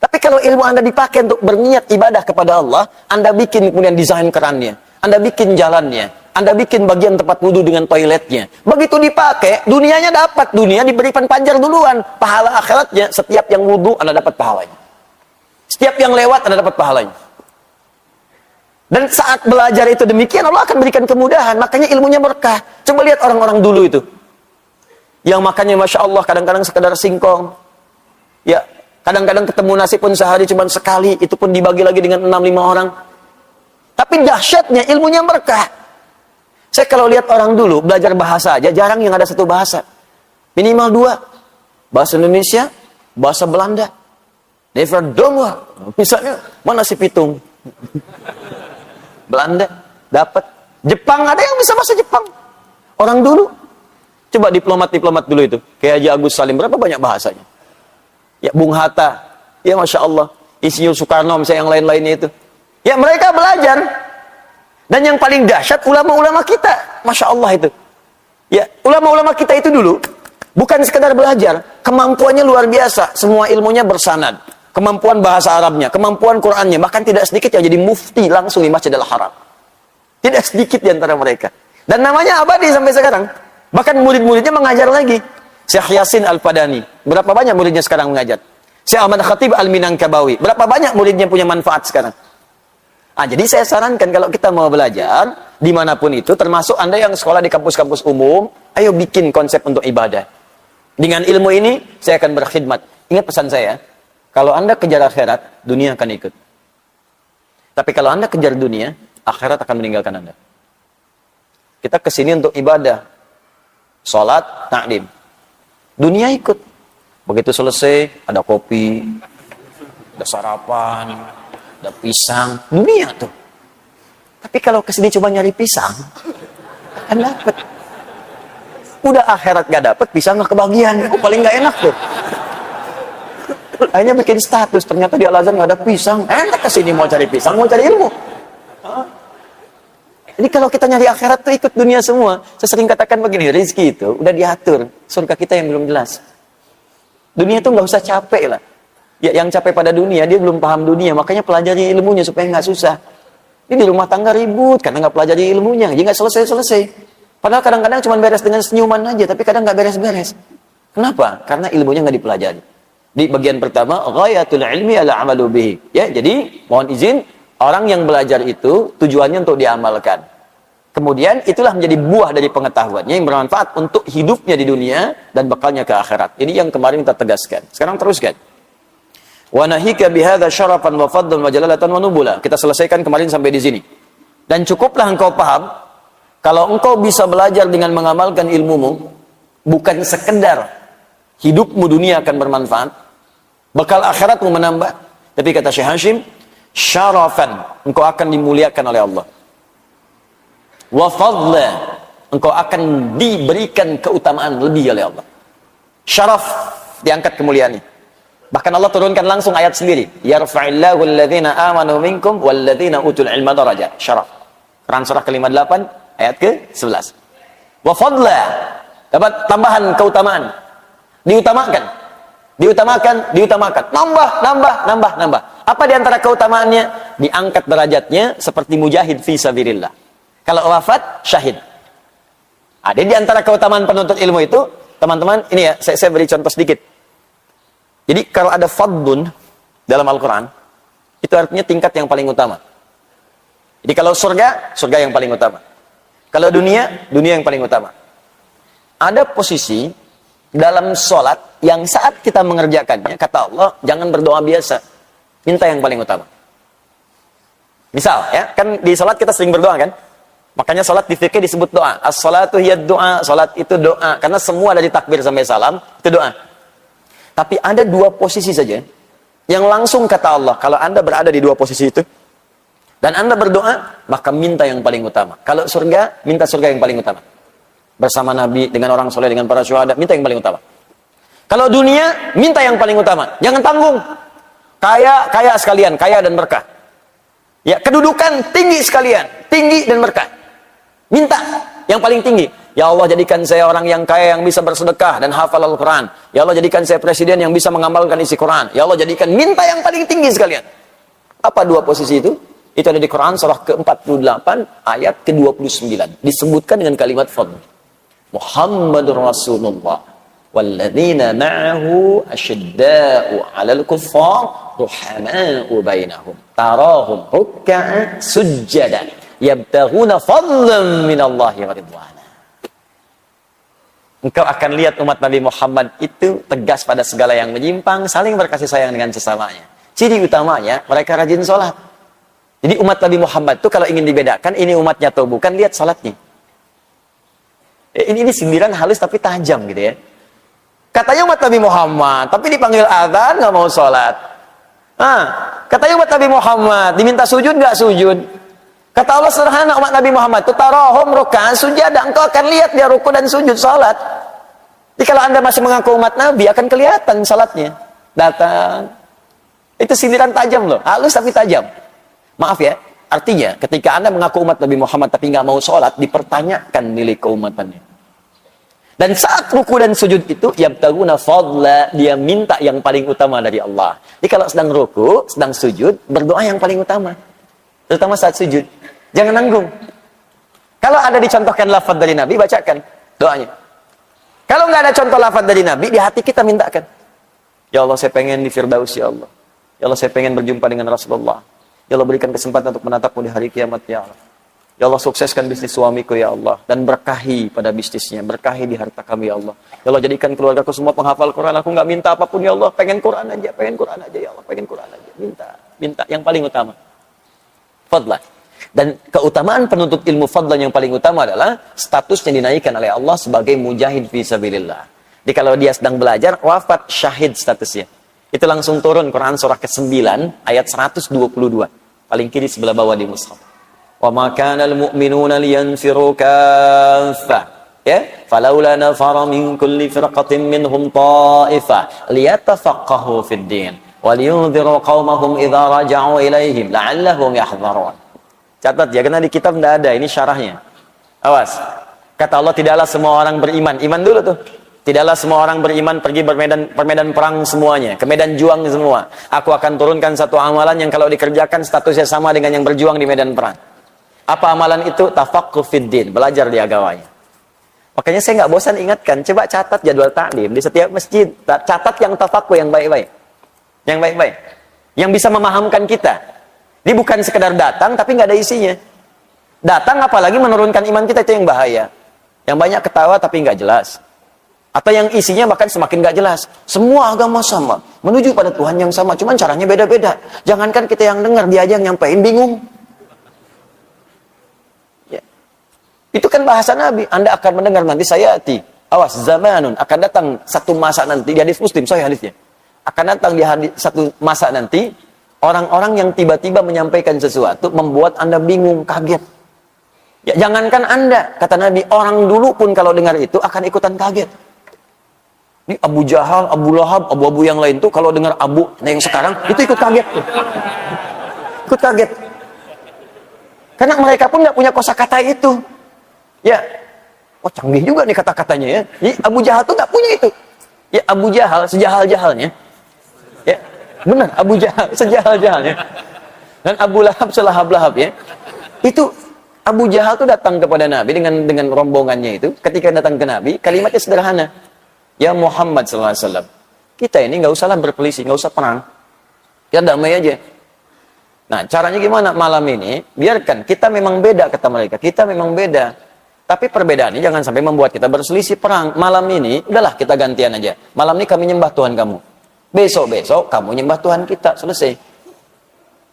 Tapi kalau ilmu Anda dipakai untuk berniat ibadah kepada Allah, Anda bikin kemudian desain kerannya, Anda bikin jalannya, Anda bikin bagian tempat wudhu dengan toiletnya. Begitu dipakai, dunianya dapat. Dunia diberikan panjar duluan. Pahala akhiratnya, setiap yang wudhu, Anda dapat pahalanya. Setiap yang lewat, Anda dapat pahalanya. Dan saat belajar itu demikian, Allah akan berikan kemudahan. Makanya ilmunya berkah. Coba lihat orang-orang dulu itu. Yang makannya Masya Allah, kadang-kadang sekedar singkong. Ya, kadang-kadang ketemu nasi pun sehari cuma sekali. Itu pun dibagi lagi dengan 6-5 orang. Tapi dahsyatnya ilmunya berkah. Saya kalau lihat orang dulu belajar bahasa aja, jarang yang ada satu bahasa. Minimal 2. Bahasa Indonesia, bahasa Belanda. Never dong. Misalnya, mana si pitung? Belanda, dapat. Jepang, ada yang bisa bahasa Jepang. Orang dulu. Coba diplomat-diplomat dulu itu. Kayak Haji Agus Salim, berapa banyak bahasanya? Ya, Bung Hatta. Ya, Masya Allah. Insinyur Soekarno, misalnya yang lain-lainnya itu. Ya, mereka belajar. Dan yang paling dahsyat ulama-ulama kita, Masya Allah itu. Ya, ulama-ulama kita itu dulu bukan sekedar belajar, kemampuannya luar biasa, semua ilmunya bersanad, kemampuan bahasa Arabnya, kemampuan Qurannya, bahkan tidak sedikit yang jadi mufti langsung di Masjidil Haram. Tidak sedikit di antara mereka. Dan namanya abadi sampai sekarang. Bahkan murid-muridnya mengajar lagi. Syekh Yasin Al-Padani, berapa banyak muridnya sekarang mengajar? Syekh Ahmad Khatib Al-Minangkabawi, berapa banyak muridnya punya manfaat sekarang? Jadi saya sarankan kalau kita mau belajar dimanapun itu, termasuk Anda yang sekolah di kampus-kampus umum, ayo bikin konsep untuk ibadah. Dengan ilmu ini saya akan berkhidmat. Ingat pesan saya, kalau Anda kejar akhirat, dunia akan ikut. Tapi kalau Anda kejar dunia, akhirat akan meninggalkan Anda. Kita kesini untuk ibadah, sholat, taklim. Dunia ikut. Begitu selesai, ada kopi, ada sarapan, ada pisang, dunia tuh. Tapi kalau kesini coba nyari pisang, akan dapat. Udah akhirat gak dapat, pisang gak kebagian. Paling gak enak tuh. Akhirnya bikin status, ternyata di Al-Azhar gak ada pisang. Enak kesini mau cari pisang, mau cari ilmu. Jadi kalau kita nyari akhirat tuh ikut dunia semua. Saya sering katakan begini, rezeki itu udah diatur. Surga kita yang belum jelas. Dunia tuh gak usah capek lah. Ya, yang capek pada dunia, dia belum paham dunia. Makanya pelajari ilmunya supaya nggak susah. Ini di rumah tangga ribut, karena nggak pelajari ilmunya. Jadi nggak selesai-selesai. Padahal kadang-kadang cuma beres dengan senyuman aja, tapi kadang nggak beres-beres. Kenapa? Karena ilmunya nggak dipelajari. Di bagian pertama, ghayatul ilmi ala amalu bihi. Ya, jadi mohon izin, orang yang belajar itu tujuannya untuk diamalkan. Kemudian itulah menjadi buah dari pengetahuannya yang bermanfaat untuk hidupnya di dunia dan bekalnya ke akhirat. Ini yang kemarin kita tegaskan. Sekarang teruskan. Wa nahika bihadza syarafan wa fadlan wa jalalatan wa nubula. Kita selesaikan kemarin sampai di sini. Dan cukuplah engkau paham kalau engkau bisa belajar dengan mengamalkan ilmumu, bukan sekedar hidupmu dunia akan bermanfaat, bekal akhiratmu menambah, tapi kata Syekh Hashim, syarafan, engkau akan dimuliakan oleh Allah. Wa fadla, engkau akan diberikan keutamaan lebih oleh Allah. Syaraf, diangkat kemuliaannya. Bahkan Allah turunkan langsung ayat sendiri. Yarfa'illahu alladhina amanu minkum walladhina utul ilma darajat. Syaraf. Quran surah ke-58 ayat ke-11. Wa fadla, dapat tambahan keutamaan. Diutamakan. Nambah. Apa di antara keutamaannya? Diangkat derajatnya seperti mujahid fi sabilillah. Kalau wafat, syahid. Ada di antara keutamaan penuntut ilmu itu, teman-teman, ini ya, saya beri contoh sedikit. Jadi kalau ada fadlun dalam Al-Quran, itu artinya tingkat yang paling utama. Jadi kalau surga, surga yang paling utama. Kalau dunia, dunia yang paling utama. Ada posisi dalam sholat yang saat kita mengerjakannya, kata Allah, jangan berdoa biasa. Minta yang paling utama. Misal, ya, kan di sholat kita sering berdoa kan? Makanya sholat di fikih disebut doa. As-sholatu hiyad doa. Sholat itu doa. Karena semua dari takbir sampai salam, itu doa. Tapi ada dua posisi saja yang langsung kata Allah, kalau anda berada di dua posisi itu dan anda berdoa, maka minta yang paling utama. Kalau surga, minta surga yang paling utama. Bersama Nabi, dengan orang soleh, dengan para syuhada, minta yang paling utama. Kalau dunia, minta yang paling utama. Jangan tanggung. Kaya sekalian, kaya dan berkah. Ya, kedudukan tinggi sekalian, tinggi dan berkah. Minta yang paling tinggi. Ya Allah, jadikan saya orang yang kaya yang bisa bersedekah dan hafal Al-Quran. Ya Allah, jadikan saya presiden yang bisa mengamalkan isi Quran. Ya Allah, jadikan minta yang paling tinggi sekalian. Apa dua posisi itu? Itu ada di Quran surah ke-48 ayat ke-29. Disebutkan dengan kalimat fadl. Muhammadur Rasulullah walladzina ma'ahu asyidda'u 'alal kuffar ruhama'u bainahum tarahum ruk'an sujjada yabtaghuna fadlan minallahi wa ridwana. Engkau akan lihat umat Nabi Muhammad itu tegas pada segala yang menyimpang, saling berkasih sayang dengan sesamanya. Ciri utamanya, mereka rajin sholat. Jadi umat Nabi Muhammad itu kalau ingin dibedakan, ini umatnya atau bukan, lihat sholatnya. Ini sindiran halus tapi tajam gitu ya. Katanya umat Nabi Muhammad, tapi dipanggil azan nggak mau sholat. Katanya umat Nabi Muhammad, diminta sujud nggak sujud. Kata Allah sederhana, umat Nabi Muhammad itu tarahum ruk'an sujada. Engkau akan lihat dia ruku dan sujud salat. Jadi kalau anda masih mengaku umat Nabi, akan kelihatan salatnya. Datang. Itu sindiran tajam loh, halus tapi tajam. Maaf ya, artinya ketika anda mengaku umat Nabi Muhammad tapi nggak mau salat, dipertanyakan nilai keumatannya. Dan saat ruku dan sujud itu, yabtaguna fadla, dia minta yang paling utama dari Allah. Jadi kalau sedang ruku, sedang sujud, berdoa yang paling utama. Terutama saat sujud. Jangan nanggung. Kalau ada dicontohkan lafaz dari Nabi, bacakan doanya. Kalau nggak ada contoh lafaz dari Nabi, di hati kita mintakan. Ya Allah, saya pengen di Firdaus, ya Allah. Ya Allah, saya pengen berjumpa dengan Rasulullah. Ya Allah, berikan kesempatan untuk menatapmu di hari kiamat, ya Allah. Ya Allah, sukseskan bisnis suamiku, ya Allah. Dan berkahi pada bisnisnya. Berkahi di harta kami, ya Allah. Ya Allah, jadikan keluargaku semua penghafal Quran. Aku nggak minta apapun, ya Allah. Pengen Quran aja, ya Allah. Pengen Quran aja. Minta yang paling utama. Fadlan. Dan keutamaan penuntut ilmu fadlan yang paling utama adalah statusnya dinaikkan oleh Allah sebagai mujahid fi sabilillah. Jadi kalau dia sedang belajar, wafat syahid statusnya. Itu langsung turun Quran surah ke-9 ayat 122. Paling kiri sebelah bawah di mushaf. Wa ma kana al-mu'minuna liyanfiru kaffah. Ya, falaula nafara min kulli firqatin minhum ta'ifah liyatafaqahu fid din. وَلِيُنذِرُوا قَوْمَهُمْ إِذَا رَجَعُوا إِلَيْهِمْ لَعَلَّهُمْ يَحْذَرُونَ. Catat ya, karena di kitab tidak ada, ini syarahnya. Awas. Kata Allah, tidaklah semua orang beriman. Iman dulu tuh. Tidaklah semua orang beriman pergi bermedan perang semuanya, ke medan juang semua. Aku akan turunkan satu amalan yang kalau dikerjakan statusnya sama dengan yang berjuang di medan perang. Apa amalan itu? Tafaqquh fid din, belajar di agamanya. Makanya saya nggak bosan ingatkan, coba catat jadwal taklim di setiap masjid. Catat yang tafakuh, yang baik-baik. Yang baik-baik. Yang bisa memahamkan kita. Ini bukan sekedar datang, tapi nggak ada isinya. Datang apalagi menurunkan iman kita, itu yang bahaya. Yang banyak ketawa tapi nggak jelas. Atau yang isinya bahkan semakin nggak jelas. Semua agama sama, menuju pada Tuhan yang sama, cuman caranya beda-beda. Jangankan kita yang dengar, dia aja yang nyampein bingung. Ya. Itu kan bahasa Nabi. Anda akan mendengar nanti awas zamanun, akan datang satu masa nanti, di hadis Muslim, sahih hadisnya. Akan datang di satu masa nanti, orang-orang yang tiba-tiba menyampaikan sesuatu membuat Anda bingung, kaget. Ya, jangankan Anda, kata Nabi, orang dulu pun kalau dengar itu akan ikutan kaget. Ini Abu Jahal, Abu Lahab, abu-abu yang lain tuh kalau dengar Abu, nah yang sekarang itu ikut kaget tuh. Ikut kaget. Karena mereka pun nggak punya kosakata itu. Ya, canggih juga nih kata-katanya ya. Jadi Abu Jahal tuh nggak punya itu. Ya, Abu Jahal sejahal-jahalnya. Ya, benar, Abu Jahal sejahal-jahalnya. Dan Abu Lahab selahab-lahab ya. Itu Abu Jahal tuh datang kepada Nabi dengan rombongannya itu. Ketika datang ke Nabi, kalimatnya sederhana. Ya Muhammad SAW, kita ini nggak usahlah berpelisih, nggak usah perang. Kita damai aja. Nah, caranya gimana? Malam ini, biarkan, kita memang beda, kata mereka. Kita memang beda. Tapi perbedaan ini jangan sampai membuat kita berselisih perang. Malam ini, udahlah kita gantian aja. Malam ini kami nyembah Tuhan kamu. Besok-besok kamu nyembah Tuhan kita. Selesai.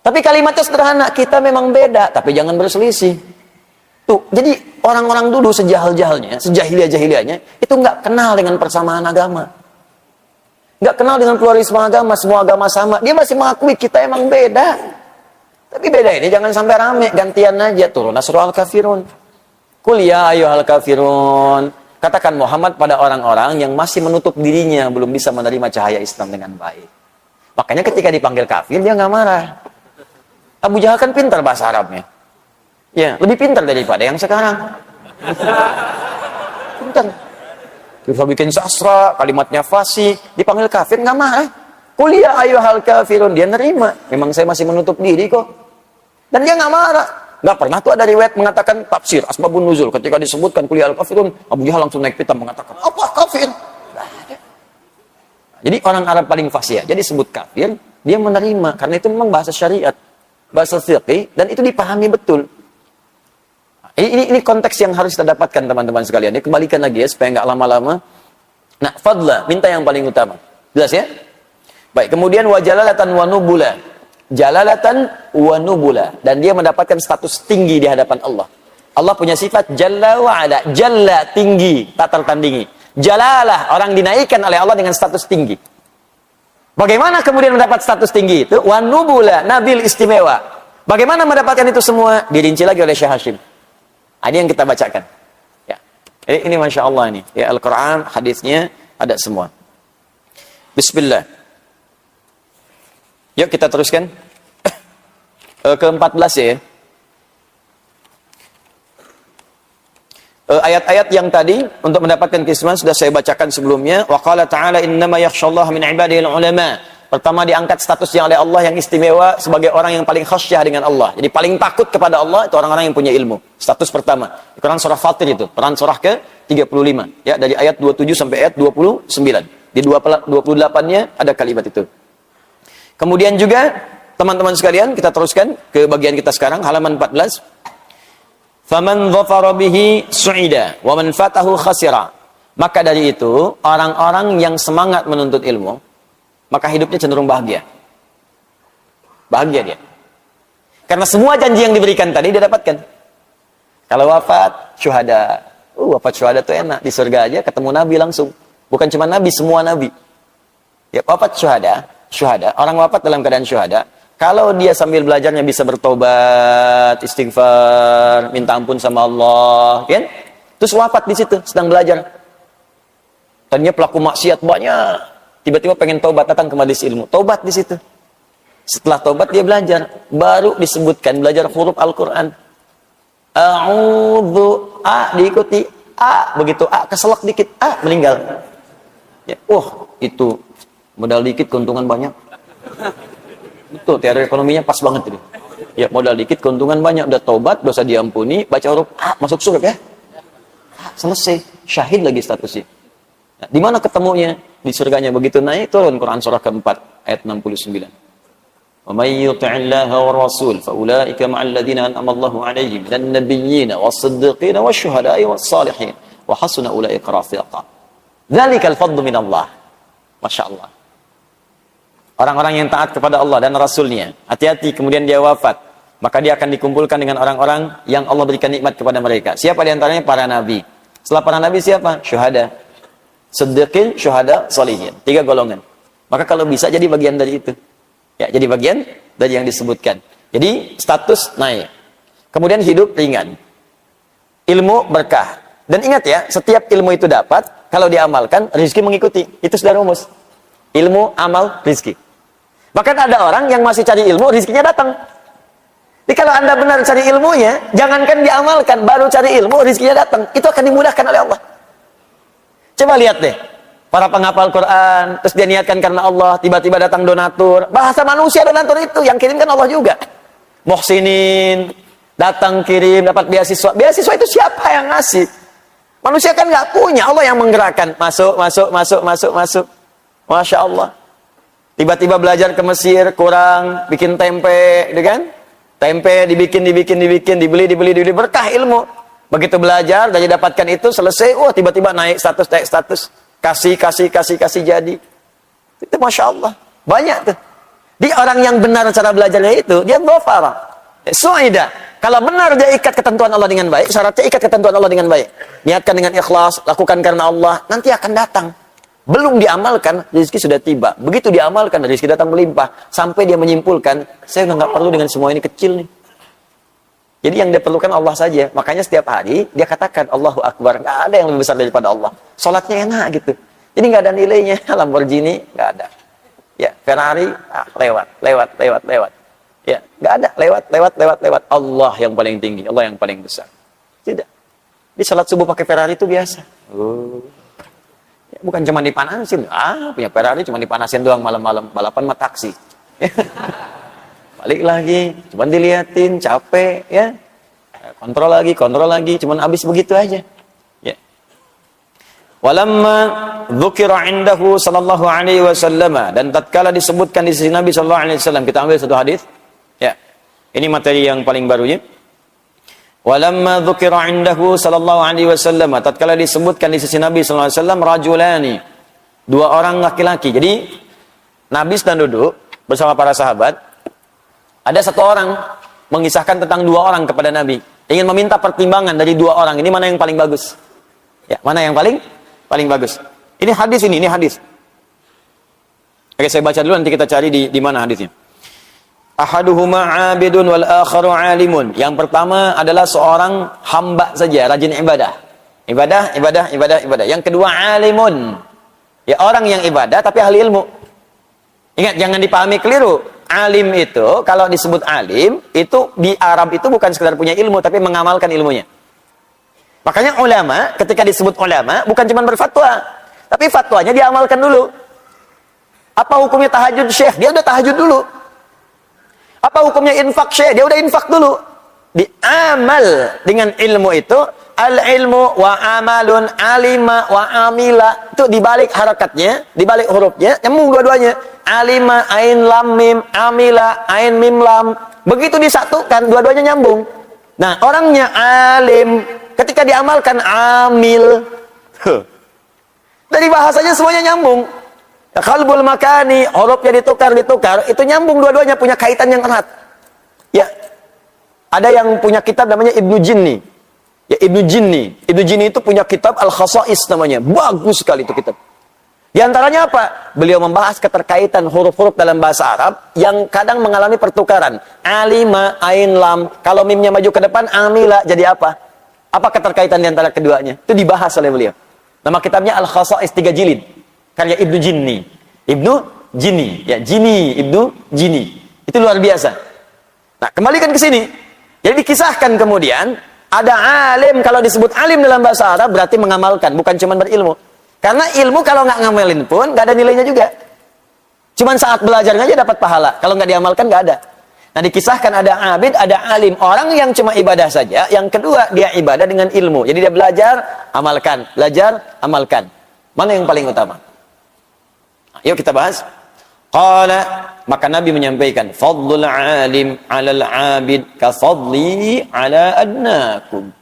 Tapi kalimatnya sederhana, kita memang beda, tapi jangan berselisih. Tuh, jadi orang-orang dulu sejahal-jahalnya, sejahiliah-jahiliahnya, itu nggak kenal dengan persamaan agama. Nggak kenal dengan pluralisme agama, semua agama sama. Dia masih mengakui kita emang beda. Tapi beda ini jangan sampai rame, gantian aja. Turun surah Al-Kafirun. Qul ya ayyuhal kafirun. Katakan Muhammad pada orang-orang yang masih menutup dirinya, belum bisa menerima cahaya Islam dengan baik. Makanya ketika dipanggil kafir, dia nggak marah. Abu Jahal kan pintar bahasa Arabnya. Ya, lebih pintar daripada yang sekarang. Pintar. Bisa bikin sastra, kalimatnya fasih, dipanggil kafir nggak marah. Kuliah ayyuhal kafirun, dia nerima. Memang saya masih menutup diri kok. Dan dia nggak marah. Nggak pernah tuh ada riwayat mengatakan tafsir asbabun nuzul ketika disebutkan kuliah al-kafirun, Abu Jahal langsung naik pitam mengatakan, "Apa kafir?" Jadi orang Arab paling fasih aja disebut kafir, dia menerima karena itu memang bahasa syariat, bahasa fiqih, dan itu dipahami betul. Ini konteks yang harus kita dapatkan teman-teman sekalian. Ini kembalikan lagi ya supaya nggak lama-lama. Nah, fadla, minta yang paling utama. Jelas ya? Baik, kemudian wajalalatan wa nubula. Jalalatan wa nubula, dan dia mendapatkan status tinggi di hadapan Allah. Allah punya sifat jalla wa ala. Jalla, tinggi, tak tertandingi. Jalalah, orang dinaikkan oleh Allah dengan status tinggi. Bagaimana kemudian mendapat status tinggi itu? Wa nubula, nabil istimewa. Bagaimana mendapatkan itu semua? Dirinci lagi oleh Syekh Hashim. Ini yang kita bacakan. Ya. Ini Masya Allah ini. Ya, Al-Quran, hadisnya ada semua. Bismillah. Yuk kita teruskan. Ke-14 ya. Ayat-ayat yang tadi untuk mendapatkan keistimewaan sudah saya bacakan sebelumnya. Wa qala ta'ala innama yakhshallaha min ibadihil ulama. Pertama diangkat statusnya oleh Allah yang istimewa sebagai orang yang paling khasyah dengan Allah. Jadi paling takut kepada Allah itu orang-orang yang punya ilmu. Status pertama. Di Quran surah Fatir itu, Quran surah ke-35 ya, dari ayat 27 sampai ayat 29. Di 28-nya ada kalimat itu. Kemudian juga teman-teman sekalian, kita teruskan ke bagian kita sekarang halaman 14. Faman dhafara bihi su'ida wa man fatahu khasira. Maka dari itu, orang-orang yang semangat menuntut ilmu, maka hidupnya cenderung bahagia. Bahagia dia. Karena semua janji yang diberikan tadi dia dapatkan. Kalau wafat, syuhada. Wafat syuhada itu enak. Di surga aja ketemu Nabi langsung. Bukan cuma Nabi, semua Nabi. Ya, wafat syuhada. Orang wafat dalam keadaan syuhada. Kalau dia sambil belajarnya bisa bertobat, istighfar, minta ampun sama Allah. Kan? Terus wafat di situ, sedang belajar. Tadinya pelaku maksiat banyak. Tiba-tiba pengen taubat, datang ke majelis ilmu. Taubat di situ. Setelah taubat dia belajar. Baru disebutkan belajar huruf Al-Quran. A'udhu. A diikuti. A. Begitu A keselak dikit. A meninggal. Ya. Itu modal dikit keuntungan banyak. Betul, teori ekonominya pas banget ini. Ya, modal dikit keuntungan banyak. Udah taubat, dosa diampuni. Baca huruf A masuk surga ya. selesai, syahid lagi statusnya. Nah, di mana ketemunya? Di surganya. Begitu naik turun Quran surah keempat ayat 69. Wa may yuti'illaha war rasul fa ulaika ma'al ladzina an'ama Allahu 'alaihim minan nabiyyin was-siddiqin wasyuhada'i was-salihin wa hasuna ulaika rafiqa. Dzalikal fadlu minallah. Masyaallah. Orang-orang yang taat kepada Allah dan Rasulnya, hati-hati kemudian dia wafat, maka dia akan dikumpulkan dengan orang-orang yang Allah berikan nikmat kepada mereka. Siapa di antaranya? Para nabi. Setelah para nabi siapa? Syuhada, siddiqin, syuhada, sholihin. 3 golongan. Maka kalau bisa jadi bagian dari itu. Ya, jadi bagian dari yang disebutkan. Jadi status naik. Kemudian hidup ringan. Ilmu berkah. Dan ingat ya, setiap ilmu itu dapat, kalau diamalkan, rezeki mengikuti. Itu sudah rumus. Ilmu, amal, rezeki. Bahkan ada orang yang masih cari ilmu, rezekinya datang. Jadi kalau Anda benar cari ilmunya, jangankan diamalkan, baru cari ilmu, rezekinya datang. Itu akan dimudahkan oleh Allah. Coba lihat deh, para penghafal Quran, terus dia niatkan karena Allah, tiba-tiba datang donatur. Bahasa manusia donatur itu, yang kirim kan Allah juga. Muhsinin, datang kirim, dapat beasiswa. Beasiswa itu siapa yang ngasih? Manusia kan nggak punya, Allah yang menggerakkan. Masuk. Masya Allah. Tiba-tiba belajar ke Mesir, kurang, bikin tempe, gitu kan? Tempe dibikin, dibeli, berkah ilmu. Begitu belajar, dan dapatkan itu, selesai, tiba-tiba naik status. Kasih jadi. Itu Masya Allah. Banyak tuh. Di orang yang benar cara belajarnya itu, dia dhafara. Su'ida. Kalau benar dia ikat ketentuan Allah dengan baik, syaratnya ikat ketentuan Allah dengan baik. Niatkan dengan ikhlas, lakukan karena Allah, nanti akan datang. Belum diamalkan, rezeki sudah tiba. Begitu diamalkan, rezeki datang melimpah. Sampai dia menyimpulkan, saya nggak perlu dengan semua ini kecil nih. Jadi yang dia perlukan Allah saja. Makanya setiap hari, dia katakan, Allahu Akbar. Nggak ada yang lebih besar daripada Allah. Sholatnya enak gitu. Jadi nggak ada nilainya. Lamborghini, nggak ada. Ya, Ferrari, lewat. Ya, nggak ada. Lewat. Allah yang paling tinggi. Allah yang paling besar. Tidak. Di sholat subuh pakai Ferrari itu biasa. Bukan cuma dipanasin, punya Ferrari cuma dipanasin doang malam-malam, balapan sama taksi. Balik lagi, cuma diliatin, capek, ya. Kontrol lagi, cuma habis begitu aja. Ya. Walamma dzukira indahu sallallahu alaihi wasallam, dan tatkala disebutkan di sisi Nabi sallallahu alaihi wasallam, kita ambil satu hadis. Ya. Ini materi yang paling barunya. Walamma dzukira indahu sallallahu alaihi wasallam, tatkala disebutkan di sisi Nabi sallallahu alaihi wasallam, rajulani, 2 orang laki-laki. Jadi Nabi sedang duduk bersama para sahabat. Ada 1 orang mengisahkan tentang 2 orang kepada Nabi, ingin meminta pertimbangan dari 2 orang ini, mana yang paling bagus. Ya, mana yang paling bagus. Ini hadis. Oke, saya baca dulu, nanti kita cari di mana hadisnya. Ahaduhuma 'abidun wal akharu 'alimun. Yang pertama adalah seorang hamba saja, rajin ibadah. Ibadah. Yang kedua 'alimun. Ya, orang yang ibadah tapi ahli ilmu. Ingat, jangan dipahami keliru. Alim itu, kalau disebut alim, itu di Arab itu bukan sekedar punya ilmu, tapi mengamalkan ilmunya. Makanya ulama, ketika disebut ulama, bukan cuma berfatwa, tapi fatwanya diamalkan dulu. Apa hukumnya tahajud syekh? Dia udah tahajud dulu. Apa hukumnya infak syekh? Dia udah infak dulu. Diamal dengan ilmu itu, al-ilmu wa amalun, alima wa amila. Itu dibalik harakatnya, dibalik hurufnya, nyambung dua-duanya. Alima, ain lam mim, amila, ain mim lam. Begitu disatukan, dua-duanya nyambung. Nah, orangnya alim, ketika diamalkan amil. Dari bahasanya semuanya nyambung. Qalbul makani, hurufnya ditukar, itu nyambung dua-duanya, punya kaitan yang erat. Ya. Ada yang punya kitab namanya Ibnu Jinni. Ya, Ibnu Jinni itu punya kitab Al-Khasa'is namanya. Bagus sekali itu kitab. Di antaranya apa? Beliau membahas keterkaitan huruf-huruf dalam bahasa Arab yang kadang mengalami pertukaran. Alima, ain, lam. Kalau mimnya maju ke depan, amila jadi apa? Apa keterkaitan di antara keduanya? Itu dibahas oleh beliau. Nama kitabnya Al-Khasa'is, 3 jilid. Karya Ibnu Jinni. Ya, Ibnu Jinni. Itu luar biasa. Nah, kembalikan ke sini. Jadi dikisahkan kemudian, ada alim, kalau disebut alim dalam bahasa Arab, berarti mengamalkan, bukan cuma berilmu. Karena ilmu kalau nggak ngamalin pun, nggak ada nilainya juga. Cuman saat belajarnya aja dapat pahala. Kalau nggak diamalkan, nggak ada. Nah, dikisahkan ada abid, ada alim. Orang yang cuma ibadah saja. Yang kedua, dia ibadah dengan ilmu. Jadi dia belajar, amalkan. Belajar, amalkan. Mana yang paling utama? Yuk kita bahas. Qala, maka Nabi menyampaikan, fadlul alim 'alal 'abid ka fadli 'ala adnakum.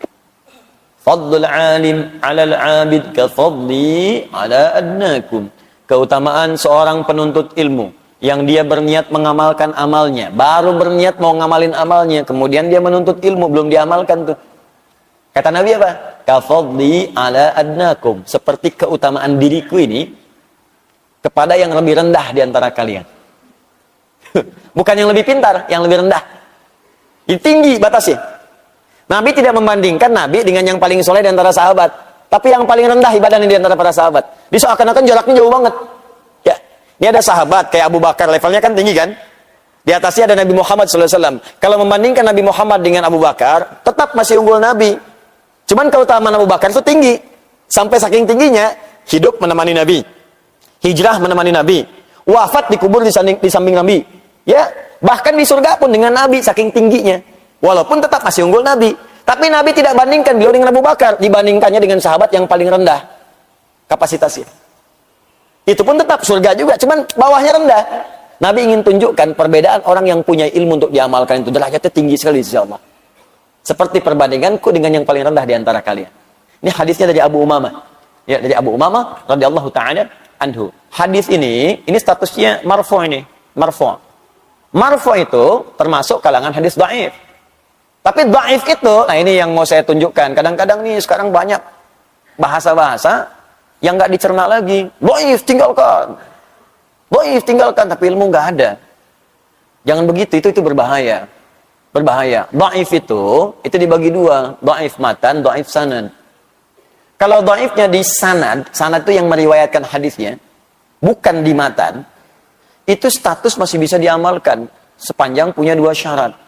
Fadlul alim 'alal 'abid ka fadli 'ala adnakum. Keutamaan seorang penuntut ilmu yang dia berniat mengamalkan amalnya, baru berniat mau ngamalin amalnya, kemudian dia menuntut ilmu, belum diamalkan tuh. Kata Nabi apa? Ka fadli 'ala adnakum. Seperti keutamaan diriku ini kepada yang lebih rendah di antara kalian. Bukan yang lebih pintar, yang lebih rendah. Ini tinggi batasnya. Nabi tidak membandingkan Nabi dengan yang paling soleh di antara sahabat. Tapi yang paling rendah ibadahnya di antara para sahabat. Diseakan-akan jaraknya jauh banget. Ya, ini ada sahabat kayak Abu Bakar, levelnya kan tinggi kan? Di atasnya ada Nabi Muhammad SAW. Kalau membandingkan Nabi Muhammad dengan Abu Bakar, tetap masih unggul Nabi. Cuman keutamaan Abu Bakar itu tinggi. Sampai saking tingginya, hidup menemani Nabi. Hijrah menemani Nabi. Wafat dikubur di samping Nabi. Ya, bahkan di surga pun dengan Nabi saking tingginya. Walaupun tetap masih unggul Nabi. Tapi Nabi tidak bandingkan beliau dengan Abu Bakar. Dibandingkannya dengan sahabat yang paling rendah kapasitasnya. Itu pun tetap surga juga. Cuman bawahnya rendah. Nabi ingin tunjukkan perbedaan orang yang punya ilmu untuk diamalkan itu. Derajatnya tinggi sekali di sisi Allah. Seperti perbandinganku dengan yang paling rendah di antara kalian. Ini hadisnya dari Abu Umamah. Ya, dari Abu Umamah radhiyallahu ta'ala anhu. Hadis ini statusnya marfu ini. Marfu. Marfu itu termasuk kalangan hadis dhaif. Tapi dhaif itu, nah ini yang mau saya tunjukkan. Kadang-kadang nih sekarang banyak bahasa-bahasa yang nggak dicerna lagi. Dhaif tinggalkan. Dhaif tinggalkan, tapi ilmu nggak ada. Jangan begitu, itu berbahaya. Berbahaya. Dhaif itu dibagi dua. Dhaif matan, dhaif sanad. Kalau dhaifnya di sanad, sanad itu yang meriwayatkan hadisnya, bukan di matan, itu status masih bisa diamalkan sepanjang punya dua syarat.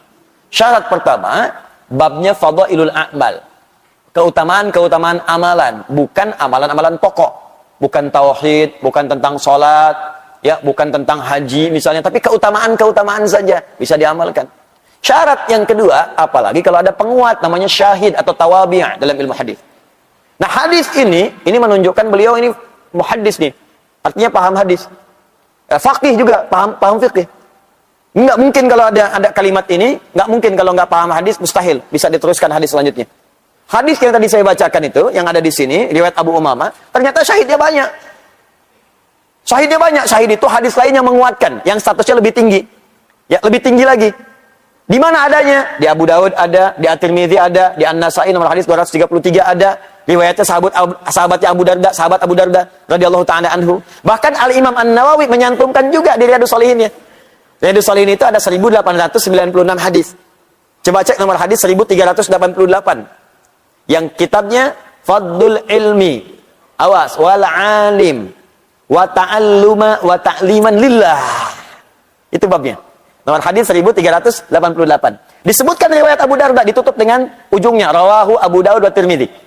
Syarat pertama, babnya fadhailul a'mal. Keutamaan-keutamaan amalan, bukan amalan-amalan pokok. Bukan tauhid, bukan tentang sholat, ya, bukan tentang haji misalnya, tapi keutamaan-keutamaan saja bisa diamalkan. Syarat yang kedua, apalagi kalau ada penguat namanya syahid atau tawabi' dalam ilmu hadis. Nah, hadis ini menunjukkan beliau ini muhaddis nih. Artinya paham hadis. Faqih juga, paham fiqih. Nggak mungkin kalau ada kalimat ini, nggak mungkin kalau nggak paham hadis, mustahil bisa diteruskan hadis selanjutnya. Hadis yang tadi saya bacakan itu, yang ada di sini, riwayat Abu Umamah, ternyata syahidnya banyak. Syahidnya banyak. Syahid itu hadis lain yang menguatkan, yang statusnya lebih tinggi. Ya, lebih tinggi lagi. Di mana adanya? Di Abu Daud ada, di At-Tirmidzi ada, di An-Nasa'i nomor hadis 233 ada. Riwayatnya sahabatnya Abu Darda, sahabat Abu Darda radhiyallahu ta'ala anhu. Bahkan Al-Imam An-Nawawi menyantumkan juga di Riyadhus Shalihin-nya. Riyadhus Shalihin itu ada 1896 hadis. Coba cek nomor hadis 1388. Yang kitabnya Fadlul Ilmi. Awas, wal alim wa ta'alluma wa ta'liman lillah. Itu babnya. Nomor hadis 1388. Disebutkan riwayat Abu Darda ditutup dengan ujungnya rawahu Abu Daud wa Tirmidzi.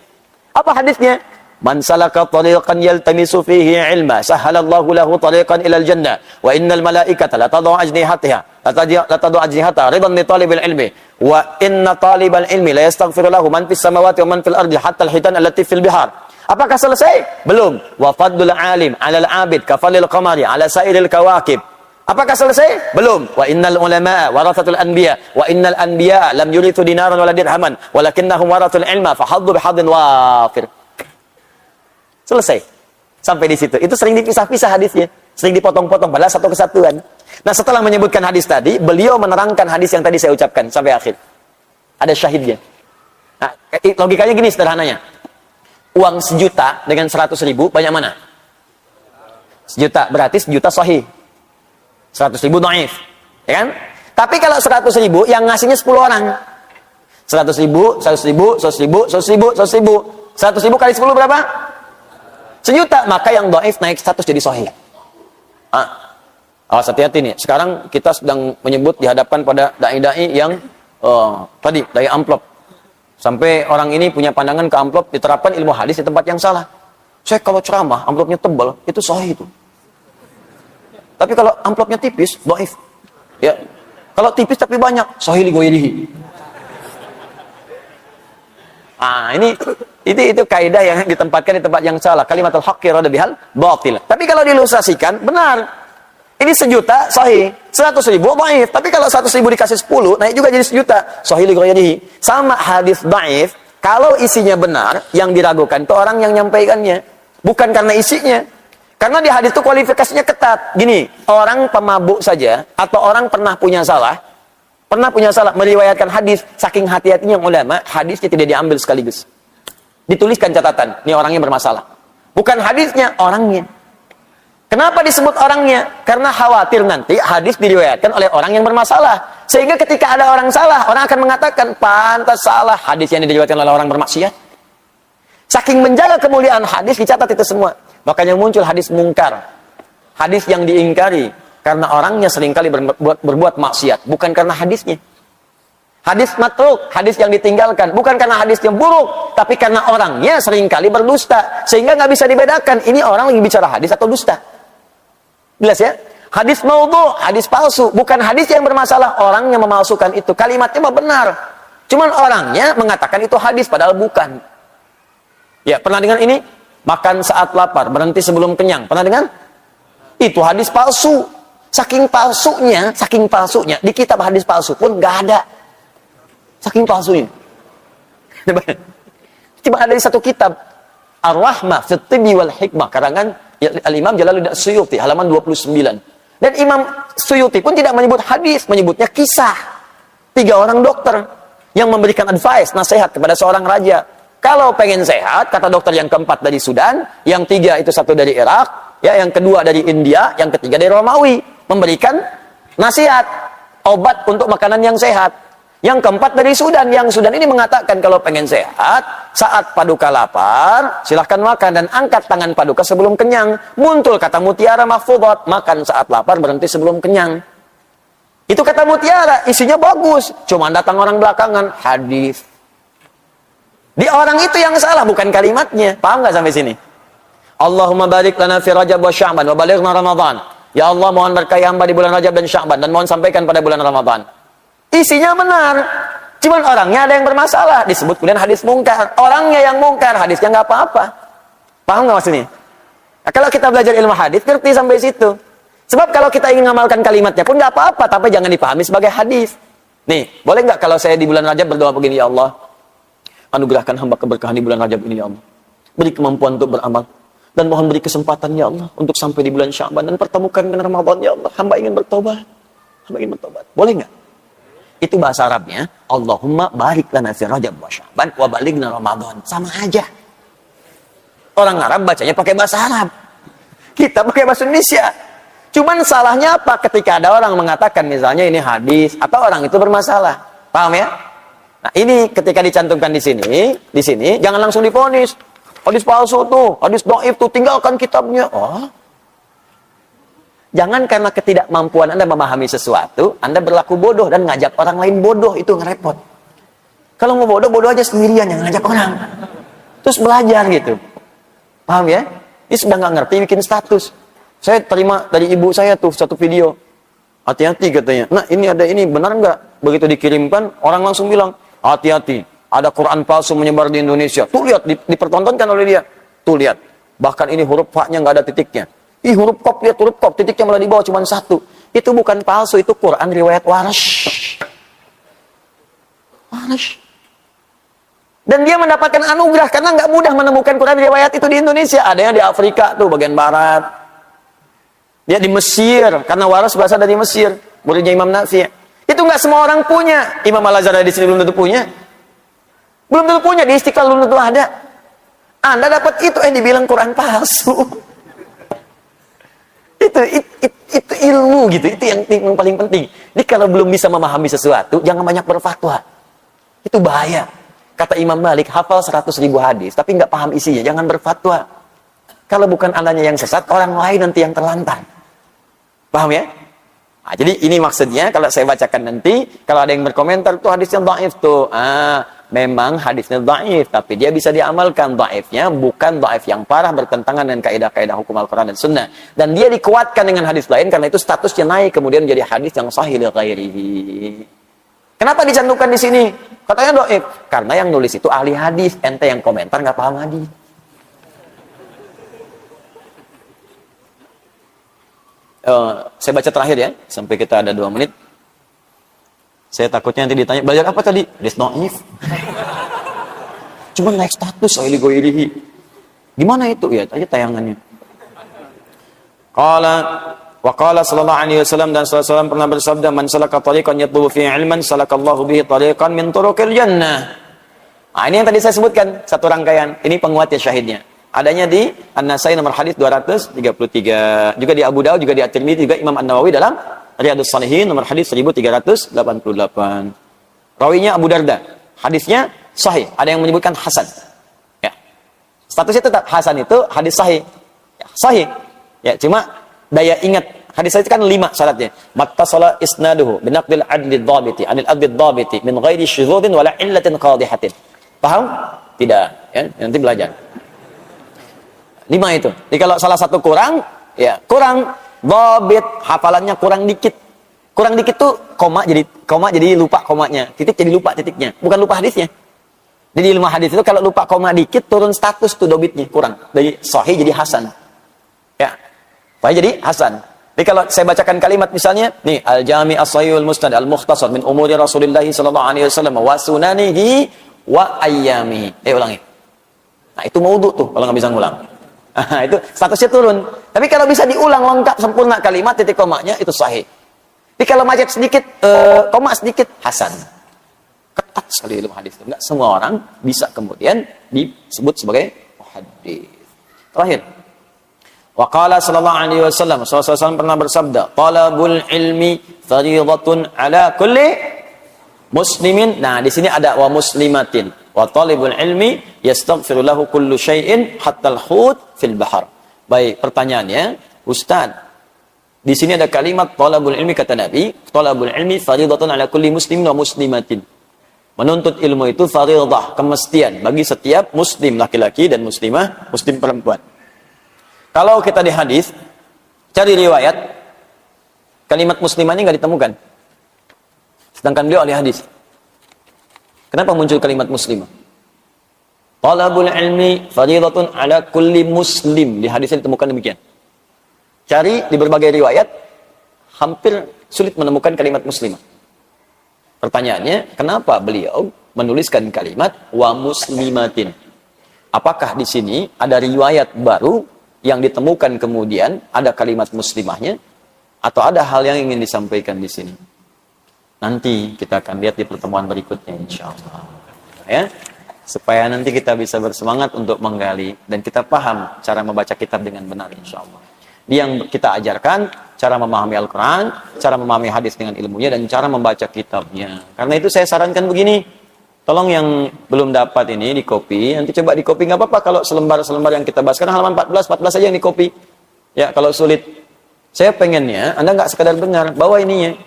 Apa hadisnya? Man salaka tariqan yaltamisu fihi ilma sahhalallahu lahu tariqan ilal jannah wa innal malaikata la tad'u ajnihataha ridan li talibil ilmi wa inna talibal ilmi la yastaghfiru lahu man fis samawati wa man fil ardi hatta al hitan allati fil bihar. Apakah selesai? Belum. Wa fadlul alim 'alal 'abid ka fadlil qamari 'ala sa'iril kawakib. Apakah selesai? Belum. Wa innal ulama'a warathatul anbiya wa innal anbiya lam yurithu dinaran wala dirhaman walakinnahum warathul ilma fahaddu bihadin wafir. Selesai. Sampai di situ. Itu sering dipisah-pisah hadisnya, sering dipotong-potong padahal satu kesatuan. Nah, setelah menyebutkan hadis tadi, beliau menerangkan hadis yang tadi saya ucapkan sampai akhir. Ada syahidnya. Nah, logikanya gini sederhananya. Uang 1 juta dengan 100.000 banyak mana? 1 juta, berarti 1 juta sahih. 100.000 dhaif, ya kan? Tapi kalau 100.000 yang ngasihnya 10 orang. 100.000, 100.000, 100.000, 100.000, 100.000. 100.000 kali 10 berapa? 1 juta. Maka yang dhaif naik status jadi sahih. Awas hati-hati nih. Sekarang kita sedang menyebut dihadapkan pada dai-dai yang tadi dai amplop. Sampai orang ini punya pandangan ke amplop diterapkan ilmu hadis di tempat yang salah. Saya kalau ceramah amplopnya tebal, itu sahih itu. Tapi kalau amplopnya tipis, dhaif. Ya. Kalau tipis tapi banyak, sahih li ghairihi. Itu kaidah yang ditempatkan di tempat yang salah. Kalimatul haqqi rada bihal batil. Tapi kalau diilustrasikan, benar. Ini 1.000.000 sahih, 100.000 dhaif. Tapi kalau 100.000 dikasih 10, naik juga jadi 1.000.000. Sahih li ghairihi. Sama hadis dhaif, kalau isinya benar, yang diragukan itu orang yang nyampaikannya, bukan karena isinya. Karena di hadis itu kualifikasinya ketat. Gini, orang pemabuk saja atau orang pernah punya salah meriwayatkan hadis, saking hati-hatinya ulama, hadisnya tidak diambil sekaligus. Dituliskan catatan, ini orangnya bermasalah. Bukan hadisnya, orangnya. Kenapa disebut orangnya? Karena khawatir nanti hadis diriwayatkan oleh orang yang bermasalah. Sehingga ketika ada orang salah, orang akan mengatakan, pantas salah hadis yang diriwayatkan oleh orang bermaksiat. Saking menjaga kemuliaan hadis, dicatat itu semua. Makanya muncul hadis mungkar. Hadis yang diingkari. Karena orangnya seringkali berbuat maksiat. Bukan karena hadisnya. Hadis matruk, hadis yang ditinggalkan. Bukan karena hadis yang buruk. Tapi karena orangnya seringkali berdusta. Sehingga nggak bisa dibedakan. Ini orang lagi bicara hadis atau dusta. Jelas ya? Hadis maudhu, hadis palsu. Bukan hadis yang bermasalah. Orangnya memalsukan itu. Kalimatnya mah benar. Cuman orangnya mengatakan itu hadis. Padahal bukan. Ya, pernah dengar ini? Makan saat lapar, berhenti sebelum kenyang. Pernah dengar? Itu hadis palsu. Saking palsunya, di kitab hadis palsu pun nggak ada. Saking palsunya. Cuma ada di satu kitab, Ar-Rahmah fi Tibbi wal Hikmah, karangan Al-Imam Jalaluddin Suyuti, halaman 29. Dan Imam Suyuti pun tidak menyebut hadis, menyebutnya kisah. 3 orang dokter yang memberikan advice, nasihat kepada seorang raja. Kalau pengen sehat, kata dokter yang keempat dari Sudan, yang 3 itu satu dari Irak, ya, yang kedua dari India, yang ketiga dari Romawi, memberikan nasihat, obat untuk makanan yang sehat. Yang keempat dari Sudan, yang Sudan ini mengatakan kalau pengen sehat, saat paduka lapar, silahkan makan dan angkat tangan paduka sebelum kenyang. Muncul kata mutiara mahfudhat, makan saat lapar, berhenti sebelum kenyang. Itu kata mutiara, isinya bagus, cuma datang orang belakangan, hadis. Di orang itu yang salah, bukan kalimatnya. Paham nggak sampai sini? Allahumma barik lana fi Rajab wa Sya'ban wa balighna Ramadan. Ya Allah, mohon berkahi hamba di bulan Rajab dan Sya'ban, dan mohon sampaikan pada bulan Ramadan. Isinya benar. Cuman orangnya ada yang bermasalah. Disebut kemudian hadis mungkar. Orangnya yang mungkar, hadisnya nggak apa-apa. Paham nggak maksudnya? Nah, kalau kita belajar ilmu hadis, ngerti sampai situ. Sebab kalau kita ingin mengamalkan kalimatnya pun nggak apa-apa, tapi jangan dipahami sebagai hadis. Nih, boleh nggak kalau saya di bulan Rajab berdoa begini, ya Allah, anugerahkan hamba keberkahan di bulan Rajab ini, ya Allah. Beri kemampuan untuk beramal. Dan mohon beri kesempatan, ya Allah, untuk sampai di bulan Sya'ban dan pertemukan dengan Ramadan, ya Allah. Hamba ingin bertobat. Hamba ingin bertobat. Boleh nggak? Itu bahasa Arabnya. Allahumma barik lana fi Rajab wa Sya'ban wa balighna Ramadan. Sama aja. Orang Arab bacanya pakai bahasa Arab. Kita pakai bahasa Indonesia. Cuman salahnya apa? Ketika ada orang mengatakan misalnya ini hadis atau orang itu bermasalah. Paham ya? Nah, ini ketika dicantumkan di sini jangan langsung divonis. Hadis palsu tuh, hadis dhaif tuh, tinggalkan kitabnya. Oh. Jangan karena ketidakmampuan Anda memahami sesuatu, Anda berlaku bodoh dan ngajak orang lain bodoh, itu ngerepot. Kalau mau bodoh, bodoh aja sendirian, jangan ngajak orang. Terus belajar gitu. Paham ya? Ini sudah nggak ngerti bikin status. Saya terima dari ibu saya tuh satu video. Hati-hati katanya. Nah, ini ada ini, benar nggak? Begitu dikirimkan, orang langsung bilang, hati-hati. Ada Quran palsu menyebar di Indonesia. Tuh lihat, dipertontonkan oleh dia. Tuh lihat. Bahkan ini huruf fa-nya nggak ada titiknya. Ih, huruf kop, lihat huruf kop. Titiknya malah di bawah cuma 1. Itu bukan palsu, itu Quran riwayat Warsh. Warsh. Dan dia mendapatkan anugerah karena nggak mudah menemukan Quran riwayat itu di Indonesia. Ada yang di Afrika tuh, bagian barat. Dia di Mesir, karena Warsh berasal dari Mesir. Muridnya Imam Nafi'. Itu nggak semua orang punya. Imam Al-Azhar di sini belum tentu punya. Belum tentu punya, di Istiqlal belum tentu ada. Anda dapat itu, dibilang Quran palsu. itu ilmu gitu, itu yang paling penting. Jadi kalau belum bisa memahami sesuatu, jangan banyak berfatwa. Itu bahaya. Kata Imam Malik, hafal 100.000 hadis, tapi nggak paham isinya, jangan berfatwa. Kalau bukan Andanya yang sesat, orang lain nanti yang terlantar. Paham ya? Nah, jadi ini maksudnya, kalau saya bacakan nanti, kalau ada yang berkomentar, tuh hadisnya dhaif tuh. memang hadisnya dhaif, tapi dia bisa diamalkan. Dhaifnya bukan dhaif yang parah bertentangan dengan kaidah-kaidah hukum Al-Quran dan Sunnah. Dan dia dikuatkan dengan hadis lain, karena itu statusnya naik, kemudian menjadi hadis yang sahih li ghairihi. Kenapa dicantumkan di sini? Katanya dhaif. Karena yang nulis itu ahli hadis, ente yang komentar nggak paham hadis. Saya baca terakhir ya, sampai kita ada 2 menit. Saya takutnya nanti ditanya, belajar apa tadi? Hadis dhaif. Cuma naik status ahli ghairihi. Gimana itu? Ya, tanya tayangannya. Wa qala sallallahu alaihi wasallam, dan sallallahu pernah bersabda, man salaka tariqan yatlubu fihi ilman salakallahu bihi tariqan min turuqil jannah. Nah, ini yang tadi saya sebutkan, satu rangkaian. Ini penguat ya syahidnya. Adanya di An-Nasai nomor hadis 233, juga di Abu Daud, juga di At-Tirmidzi, juga Imam An-Nawawi dalam Riyadhus Shalihin nomor hadis 1388. Rawinya Abu Darda. Hadisnya sahih, ada yang menyebutkan hasan. Ya. Statusnya tetap hasan, itu hadis sahih. Ya, sahih. Ya, cuma daya ingat hadis itu kan 5 syaratnya. Mattasala isnaduhu binaqdil adli dhabiti anil adli dhabiti min ghairi syudzudin wala illatin qadihatin. Paham? Tidak, ya, nanti belajar. 5 itu. Jadi kalau salah satu kurang, ya, kurang dhabit, hafalannya kurang dikit. Kurang dikit tuh koma jadi lupa komanya, titik jadi lupa titiknya. Bukan lupa hadisnya. Jadi ilmu hadis itu kalau lupa koma dikit turun status tuh dhabitnya, kurang. Dari sahih jadi hasan. Ya. Jadi hasan. Jadi kalau saya bacakan kalimat misalnya, nih Al-Jami' As-Sahihul Musnad Al-Mukhtasar min umuri Rasulillah sallallahu alaihi wasallam wa sunanihi wa ayyamihi. Ulangi. Nah, itu maudhu tuh kalau nggak bisa ngulang. Itu statusnya turun. Tapi kalau bisa diulang lengkap sempurna kalimat titik komanya itu sahih. Tapi kalau macet sedikit, koma sedikit, hasan. Ketat sekali ilmu hadis itu. Enggak semua orang bisa kemudian disebut sebagai muhaddits. Terakhir. Wa qala sallallahu alaihi wasallam, Rasulullah pernah bersabda, talabul ilmi fardhatun ala kulli muslimin. Nah, di sini ada wa muslimatin. Wa talibul ilmi yastaghfiru lahu kullu syai'in hatta al-hut fil bahr. Baik, pertanyaannya, Ustaz, di sini ada kalimat talabul ilmi, kata Nabi, talabul ilmi fardhatun ala kulli muslimin wa muslimatin. Menuntut ilmu itu fardhah, kemestian bagi setiap muslim laki-laki dan muslimah, muslim perempuan. Kalau kita di hadis cari riwayat, kalimat muslimah ini nggak ditemukan. Sedangkan beliau ahli hadis. Kenapa muncul kalimat muslimah? Talabul ilmi fardhatun ala kulli muslim. Di hadisnya ditemukan demikian. Cari di berbagai riwayat, hampir sulit menemukan kalimat muslimah. Pertanyaannya, kenapa beliau menuliskan kalimat wa muslimatin? Apakah di sini ada riwayat baru yang ditemukan kemudian ada kalimat muslimahnya, atau ada hal yang ingin disampaikan di sini? Nanti kita akan lihat di pertemuan berikutnya insyaallah. Ya, supaya nanti kita bisa bersemangat untuk menggali dan kita paham cara membaca kitab dengan benar insyaallah. Yang kita ajarkan cara memahami Al-Quran, cara memahami hadis dengan ilmunya, dan cara membaca kitabnya. Karena itu saya sarankan begini, tolong yang belum dapat ini di copy, nanti coba di copy, nggak apa-apa kalau selembar-selembar yang kita bahas. Karena halaman 14 saja yang di copy. Ya, kalau sulit. Saya pengennya Anda nggak sekadar dengar, bawa ininya.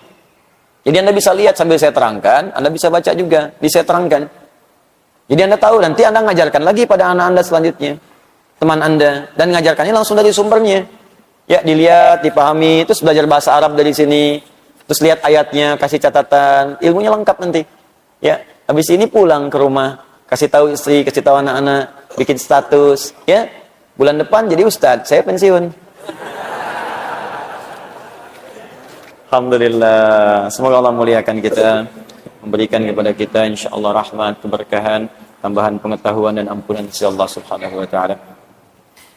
Jadi Anda bisa lihat sambil saya terangkan, Anda bisa baca juga, bisa saya terangkan. Jadi Anda tahu, nanti Anda ngajarkan lagi pada anak Anda selanjutnya, teman Anda, dan ngajarkannya langsung dari sumbernya. Ya, dilihat, dipahami, terus belajar bahasa Arab dari sini, terus lihat ayatnya, kasih catatan, ilmunya lengkap nanti. Ya, habis ini pulang ke rumah, kasih tahu istri, kasih tahu anak-anak, bikin status, ya. Bulan depan jadi ustadz, saya pensiun. Alhamdulillah, semoga Allah muliakan kita, memberikan kepada kita insyaallah rahmat, keberkahan, tambahan pengetahuan dan ampunan dari Allah Subhanahu wa taala.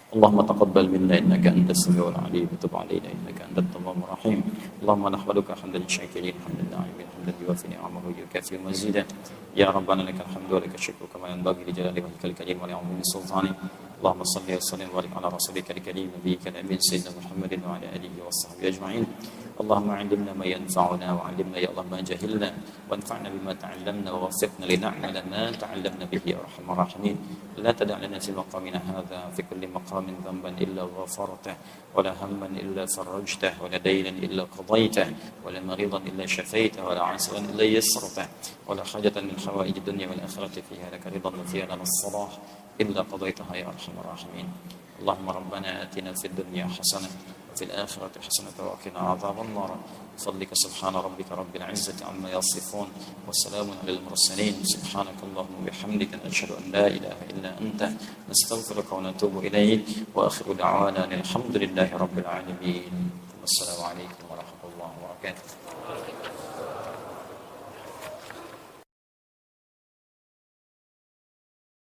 Allahumma taqabbal minna innaka antas samiul alim wa tub alaina innaka antat tawwabur rahim. Allahumma nahmaduka hamdan syakirin hamdan na'imin hamdan yuwaffi ni'amahu yukafi mazidan. Ya rabbana lakal hamdu wa lakal syukru kama yanbaghi li jalali wajhikal karim wa li'azimi sultanik. Allahumma salli wa sallim wa barik ala rasulika al-karim nabiyyika nabiyyina sayyidina Muhammadin wa ala alihi wa sahbihi ajma'in. اللهم علمنا ما ينفعنا وعلمنا يا الله ما جهلنا وانفعنا بما تعلمنا ووفقنا لنعمل ما تعلمنا به يا أرحم الراحمين. لا تدع لنا في مقامنا هذا في كل مقام ذنبا إلا غفرته ولا هما إلا فرجته ولا دينا إلا قضيته ولا مريضا إلا شفيته ولا عسرا إلا يسرته ولا حاجة من حوائج الدنيا والآخرة فيها لك رضا وفيها لنا الصلاح إلا قضيتها يا أرحم الراحمين. اللهم ربنا آتنا في الدنيا حسنة وفي الآخرة حسنة وقنا عذاب النار. بفضلك سبحان ربك رب العزة عما يصفون وسلام على المرسلين. سبحانك اللهم وبحمدك نشهد أن لا إله إلا أنت نستغفرك ونتوب إليك وآخر دعوانا الحمد لله رب العالمين. والسلام عليكم ورحمة الله وبركاته.